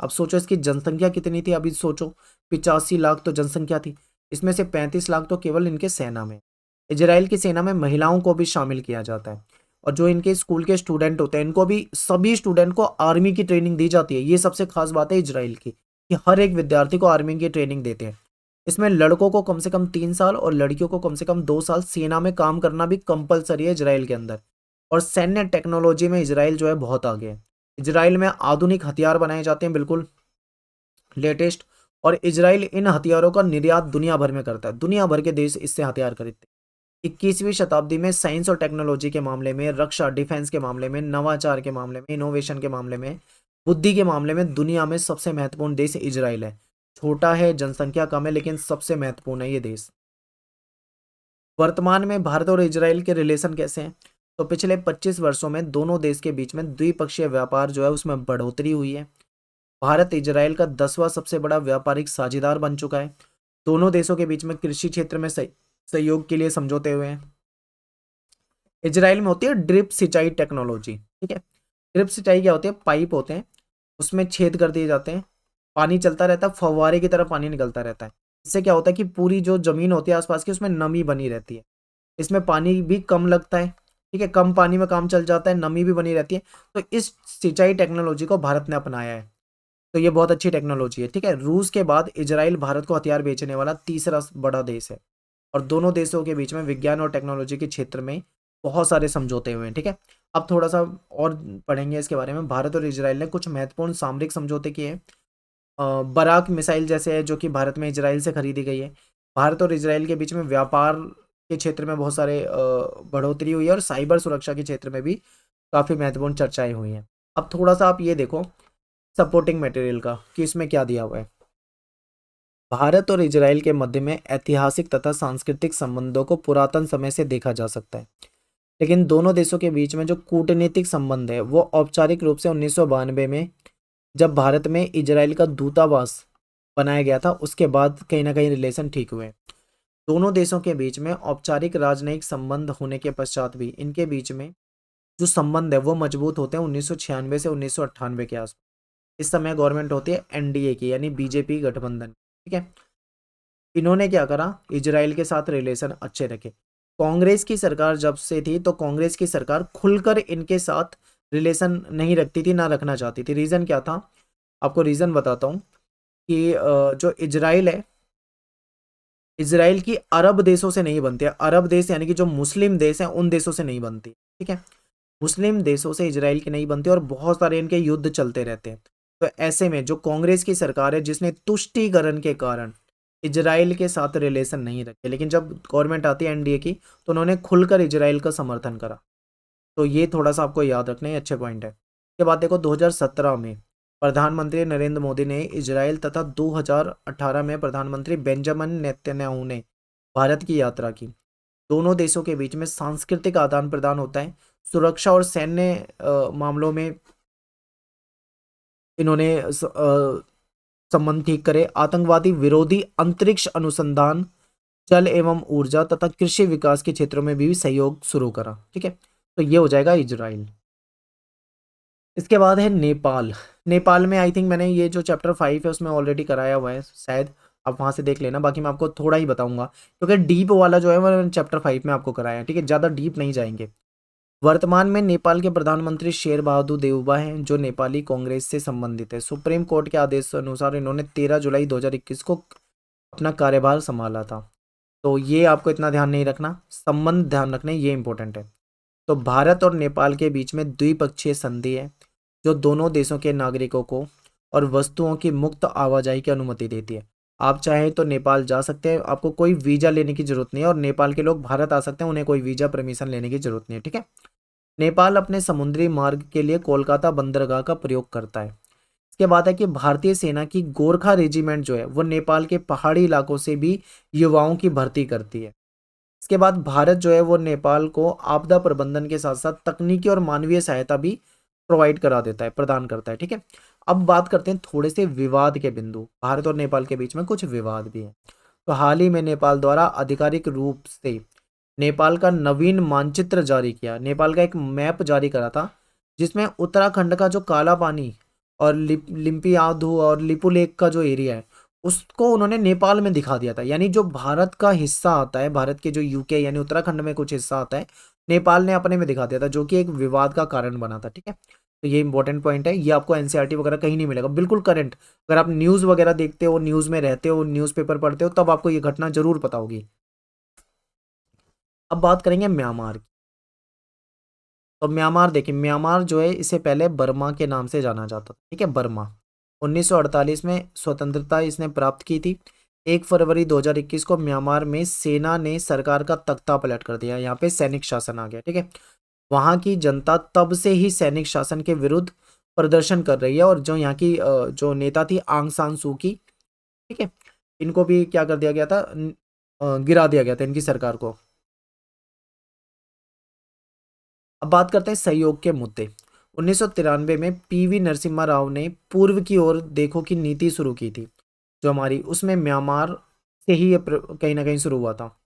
अब सोचो इसकी जनसंख्या कितनी थी, अभी सोचो 85 लाख तो जनसंख्या थी, इसमें से 35 लाख तो केवल इनके सेना में। इजराइल की सेना में महिलाओं को भी शामिल किया जाता है और जो इनके स्कूल के स्टूडेंट होते हैं इनको भी, सभी स्टूडेंट को आर्मी की ट्रेनिंग दी जाती है। ये सबसे खास बात है इजराइल की कि हर एक विद्यार्थी को आर्मी की ट्रेनिंग देते हैं। इसमें लड़कों को कम से कम 3 साल और लड़कियों को कम से कम 2 साल सेना में काम करना भी कंपलसरी है इजराइल के अंदर। और सैन्य टेक्नोलॉजी में इजराइल जो है बहुत आगे है। इजराइल में आधुनिक हथियार बनाए जाते हैं, बिल्कुल लेटेस्ट, और इजराइल इन हथियारों का निर्यात दुनिया भर में करता है। दुनिया भर के देश इससे हथियार खरीदते हैं। 21वीं शताब्दी में साइंस और टेक्नोलॉजी के मामले में, रक्षा डिफेंस के मामले में, नवाचार के मामले में, इनोवेशन के मामले में, बुद्धि के मामले में दुनिया में सबसे महत्वपूर्ण देश इजराइल है। छोटा है, जनसंख्या कम है, लेकिन सबसे महत्वपूर्ण है ये देश। वर्तमान में भारत और इजराइल के रिलेशन कैसे हैं? तो पिछले 25 वर्षों में दोनों देश के बीच में द्विपक्षीय व्यापार जो है उसमें बढ़ोतरी हुई है। भारत इजराइल का 10वां सबसे बड़ा व्यापारिक साझेदार बन चुका है दोनों देशों के बीच में कृषि क्षेत्र में सहयोग के लिए समझौते हुए हैं। इजराइल में होती है ड्रिप सिंचाई टेक्नोलॉजी, ठीक है। ड्रिप सिंचाई क्या होती है, पाइप होते हैं, उसमें छेद कर दिए जाते हैं, पानी चलता रहता है, फव्वारे की तरह पानी निकलता रहता है। इससे क्या होता है कि पूरी जो जमीन होती है आसपास की उसमें नमी बनी रहती है, इसमें पानी भी कम लगता है, ठीक है, कम पानी में काम चल जाता है, नमी भी बनी रहती है। तो इस सिंचाई टेक्नोलॉजी को भारत ने अपनाया है, तो ये बहुत अच्छी टेक्नोलॉजी है, ठीक है। रूस के बाद इजराइल भारत को हथियार बेचने वाला तीसरा बड़ा देश है, और दोनों देशों के बीच में विज्ञान और टेक्नोलॉजी के क्षेत्र में बहुत सारे समझौते हुए हैं, ठीक है। अब थोड़ा सा और पढ़ेंगे इसके बारे में। भारत और इजराइल ने कुछ महत्वपूर्ण सामरिक समझौते किए हैं। बराक मिसाइल जैसे है जो कि भारत में इजराइल से खरीदी गई है। भारत और इजराइल के बीच में व्यापार के क्षेत्र में बहुत सारे बढ़ोतरी हुई है, और साइबर सुरक्षा के क्षेत्र में भी काफ़ी महत्वपूर्ण चर्चाएं हुई हैं। अब थोड़ा सा आप ये देखो सपोर्टिंग मटेरियल का कि इसमें क्या दिया हुआ है। भारत और इजराइल के मध्य में ऐतिहासिक तथा सांस्कृतिक संबंधों को पुरातन समय से देखा जा सकता है, लेकिन दोनों देशों के बीच में जो कूटनीतिक संबंध है वो औपचारिक रूप से 1992 में जब भारत में इजराइल का दूतावास बनाया गया था उसके बाद कहीं ना कहीं रिलेशन ठीक हुए। दोनों देशों के बीच में औपचारिक राजनयिक संबंध होने के पश्चात भी इनके बीच में जो संबंध है वो मजबूत होते हैं 1996 से 1998 के आसपास। इस समय गवर्नमेंट होती है एनडीए की, यानी बीजेपी गठबंधन, ठीक है। इन्होंने क्या करा, इजराइल के साथ रिलेशन अच्छे रखे। कांग्रेस की सरकार जब से थी तो कांग्रेस की सरकार खुलकर इनके साथ रिलेशन नहीं रखती थी, ना रखना चाहती थी। रीज़न क्या था, आपको रीज़न बताता हूँ कि जो इजराइल है, इजराइल की अरब देशों से नहीं बनती है। अरब देश यानी कि जो मुस्लिम देश हैं उन देशों से नहीं बनती, ठीक है। मुस्लिम देशों से इजराइल की नहीं बनती और बहुत सारे इनके युद्ध चलते रहते हैं। तो ऐसे में जो कांग्रेस की सरकार है जिसने तुष्टीकरण के कारण इजराइल के साथ रिलेशन नहीं रखे, लेकिन जब गवर्नमेंट आती है एनडीए की तो उन्होंने खुलकर इजराइल का समर्थन करा। तो ये थोड़ा सा आपको याद रखना है, अच्छे पॉइंट है। उसके बाद देखो 2017 में प्रधानमंत्री नरेंद्र मोदी ने इजराइल तथा 2018 में प्रधानमंत्री बेंजामिन नेतन्याहू ने भारत की यात्रा की। दोनों देशों के बीच में सांस्कृतिक आदान प्रदान होता है। सुरक्षा और सैन्य मामलों में इन्होंने संबंध ठीक करे। आतंकवादी विरोधी अंतरिक्ष अनुसंधान, जल एवं ऊर्जा तथा कृषि विकास के क्षेत्रों में भी सहयोग शुरू करा, ठीक है। तो ये हो जाएगा इजराइल। इसके बाद है नेपाल। नेपाल में आई थिंक मैंने ये जो चैप्टर 5 है उसमें ऑलरेडी कराया हुआ है, शायद आप वहाँ से देख लेना। बाकी मैं आपको थोड़ा ही बताऊंगा क्योंकि डीप वाला जो है वो मैंने चैप्टर 5 में आपको कराया है, ठीक है, ज़्यादा डीप नहीं जाएंगे। वर्तमान में नेपाल के प्रधानमंत्री शेर बहादुर देउबा हैं जो नेपाली कांग्रेस से संबंधित है। सुप्रीम कोर्ट के आदेश अनुसार इन्होंने 13 जुलाई 2021 को अपना कार्यभार संभाला था। तो ये आपको इतना ध्यान नहीं रखना, संबंध ध्यान रखना, ये इंपॉर्टेंट है। तो भारत और नेपाल के बीच में द्विपक्षीय संधि है जो दोनों देशों के नागरिकों को और वस्तुओं की मुक्त आवाजाही की अनुमति देती है। आप चाहें तो नेपाल जा सकते हैं, आपको कोई वीज़ा लेने की जरूरत नहीं है, और नेपाल के लोग भारत आ सकते हैं, उन्हें कोई वीज़ा परमिशन लेने की जरूरत नहीं है, ठीक है। नेपाल अपने समुद्री मार्ग के लिए कोलकाता बंदरगाह का प्रयोग करता है। इसके बाद है कि भारतीय सेना की गोरखा रेजिमेंट जो है वो नेपाल के पहाड़ी इलाकों से भी युवाओं की भर्ती करती है। इसके बाद भारत जो है वो नेपाल को आपदा प्रबंधन के साथ साथ तकनीकी और मानवीय सहायता भी प्रोवाइड करा देता है, प्रदान करता है, ठीक है। अब बात करते हैं थोड़े से विवाद के बिंदु। भारत और नेपाल के बीच में कुछ विवाद भी है। तो हाल ही में नेपाल द्वारा आधिकारिक रूप से नेपाल का नवीन मानचित्र जारी किया, नेपाल का एक मैप जारी करा था जिसमें उत्तराखंड का जो काला पानी और लिम्पियाधु और लिपुलेक का जो एरिया है उसको उन्होंने नेपाल में दिखा दिया था। यानी जो भारत का हिस्सा आता है, भारत के जो यूके यानी उत्तराखंड में कुछ हिस्सा आता है, नेपाल ने अपने में दिखा दिया था, जो कि एक विवाद का कारण बना था, ठीक है। तो ये इंपॉर्टेंट पॉइंट है, ये आपको एनसीईआरटी वगैरह कहीं नहीं मिलेगा, बिल्कुल करंट। अगर आप न्यूज़ वगैरह देखते हो, न्यूज़ में रहते हो, न्यूज़पेपर पढ़ते हो, तब आपको ये घटना जरूर पता होगी। अब बात करेंगे म्यांमार की। तो म्यांमार देखिए, म्यांमार जो है इसे पहले बर्मा के नाम से जाना जाता था, ठीक है, बर्मा। 1948 में स्वतंत्रता इसने प्राप्त की थी। 1 फरवरी 2021 को म्यांमार में सेना ने सरकार का तख्ता पलट कर दिया, यहाँ पे सैनिक शासन आ गया, ठीक है। वहाँ की जनता तब से ही सैनिक शासन के विरुद्ध प्रदर्शन कर रही है, और जो यहाँ की जो नेता थी आंग सान सू की, ठीक है, इनको भी क्या कर दिया गया था, गिरा दिया गया था इनकी सरकार को। अब बात करते हैं सहयोग के मुद्दे। 1993 में पीवी नरसिम्हा राव ने पूर्व की ओर देखो की नीति शुरू की थी जो हमारी, उसमें म्यांमार से ही ये कहीं ना कहीं शुरू हुआ था।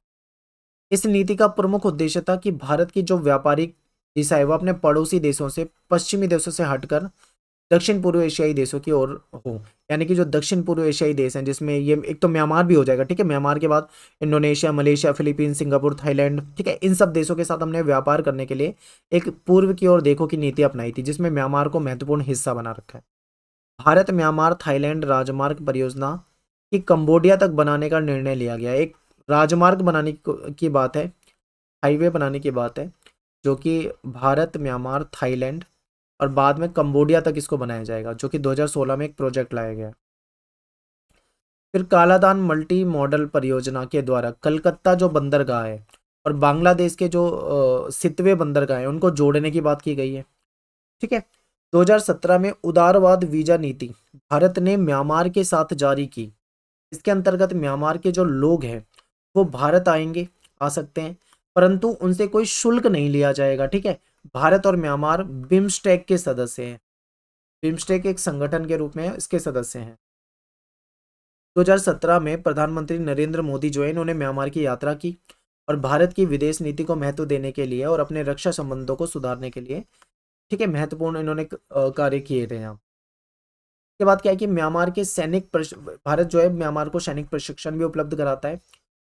इस नीति का प्रमुख उद्देश्य था कि भारत की जो व्यापारिक दिशा है वो अपने पड़ोसी देशों से, पश्चिमी देशों से हटकर दक्षिण पूर्व एशियाई देशों की ओर हो। यानी कि जो दक्षिण पूर्व एशियाई देश हैं, जिसमें ये एक तो म्यांमार भी हो जाएगा, ठीक है, म्यांमार के बाद Indonesia, Malaysia, Philippines, Singapore, Thailand, ठीक है, इन सब देशों के साथ हमने व्यापार करने के लिए एक पूर्व की ओर देखो की नीति अपनाई थी, जिसमें म्यांमार को महत्वपूर्ण हिस्सा बना रखा है। भारत म्यांमार थाईलैंड राजमार्ग परियोजना की कंबोडिया तक बनाने का निर्णय लिया गया। एक राजमार्ग बनाने की बात है, हाईवे बनाने की बात है, जो कि भारत म्यांमार थाईलैंड और बाद में कंबोडिया तक इसको बनाया जाएगा, जो कि 2016 में एक प्रोजेक्ट लाया गया। फिर कालादान मल्टी मॉडल परियोजना के द्वारा कलकत्ता जो बंदरगाह है और बांग्लादेश के जो सितवे बंदरगाह है उनको जोड़ने की बात की गई है, ठीक है। 2017 में उदारवाद वीजा नीति भारत ने म्यांमार के साथ जारी की। इसके अंतर्गत म्यांमार के जो लोग हैं वो भारत आएंगे, आ सकते हैं, परंतु उनसे कोई शुल्क नहीं लिया जाएगा, ठीक है। भारत और म्यांमार बिम्स्टेक के सदस्य हैं। बिम्स्टेक एक संगठन के रूप में इसके सदस्य हैं। 2017 में प्रधानमंत्री नरेंद्र मोदी जो है इन्होंने म्यांमार की यात्रा की और भारत की विदेश नीति को महत्व देने के लिए और अपने रक्षा संबंधों को सुधारने के लिए, ठीक है, महत्वपूर्ण इन्होंने कार्य किए थे। यहाँ के बाद क्या है कि म्यांमार के भारत जो है म्यांमार को सैनिक प्रशिक्षण भी उपलब्ध कराता है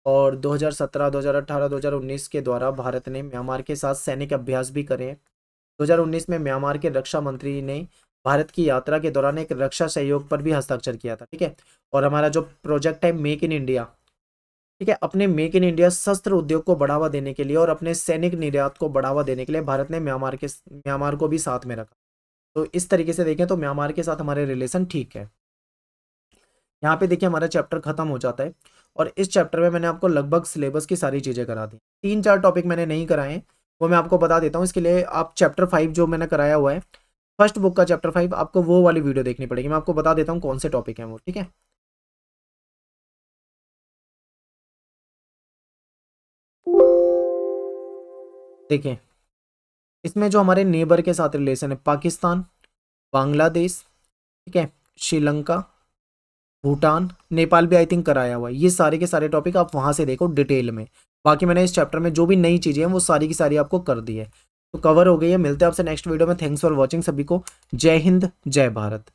और 2017, 2018, 2019 के द्वारा भारत ने म्यांमार के साथ सैनिक अभ्यास भी करे। 2019 में म्यांमार के रक्षा मंत्री ने भारत की यात्रा के दौरान एक रक्षा सहयोग पर भी हस्ताक्षर किया था, ठीक है। और हमारा जो प्रोजेक्ट है मेक इन इंडिया, ठीक है, अपने मेक इन इंडिया शस्त्र उद्योग को बढ़ावा देने के लिए और अपने सैनिक निर्यात को बढ़ावा देने के लिए भारत ने म्यांमार को भी साथ में रखा। तो इस तरीके से देखें तो म्यांमार के साथ हमारे रिलेशन ठीक है। यहाँ पे देखिए हमारा चैप्टर खत्म हो जाता है और इस चैप्टर में मैंने आपको लगभग सिलेबस की सारी चीज़ें करा दी। 3-4 टॉपिक मैंने नहीं कराए हैं, वो मैं आपको बता देता हूँ। इसके लिए आप चैप्टर 5 जो मैंने कराया हुआ है, फर्स्ट बुक का चैप्टर 5, आपको वो वाली वीडियो देखनी पड़ेगी। मैं आपको बता देता हूँ कौन से टॉपिक हैं वो, ठीक है। देखिए इसमें जो हमारे नेबर के साथ रिलेशन है, पाकिस्तान, बांग्लादेश, ठीक है, श्रीलंका, भूटान, नेपाल भी आई थिंक कराया हुआ है। ये सारे के सारे टॉपिक आप वहां से देखो डिटेल में। बाकी मैंने इस चैप्टर में जो भी नई चीज़ें हैं वो सारी की सारी आपको कर दी है, तो कवर हो गई है। मिलते हैं आपसे नेक्स्ट वीडियो में। थैंक्स फॉर वॉचिंग सभी को। जय हिंद, जय भारत।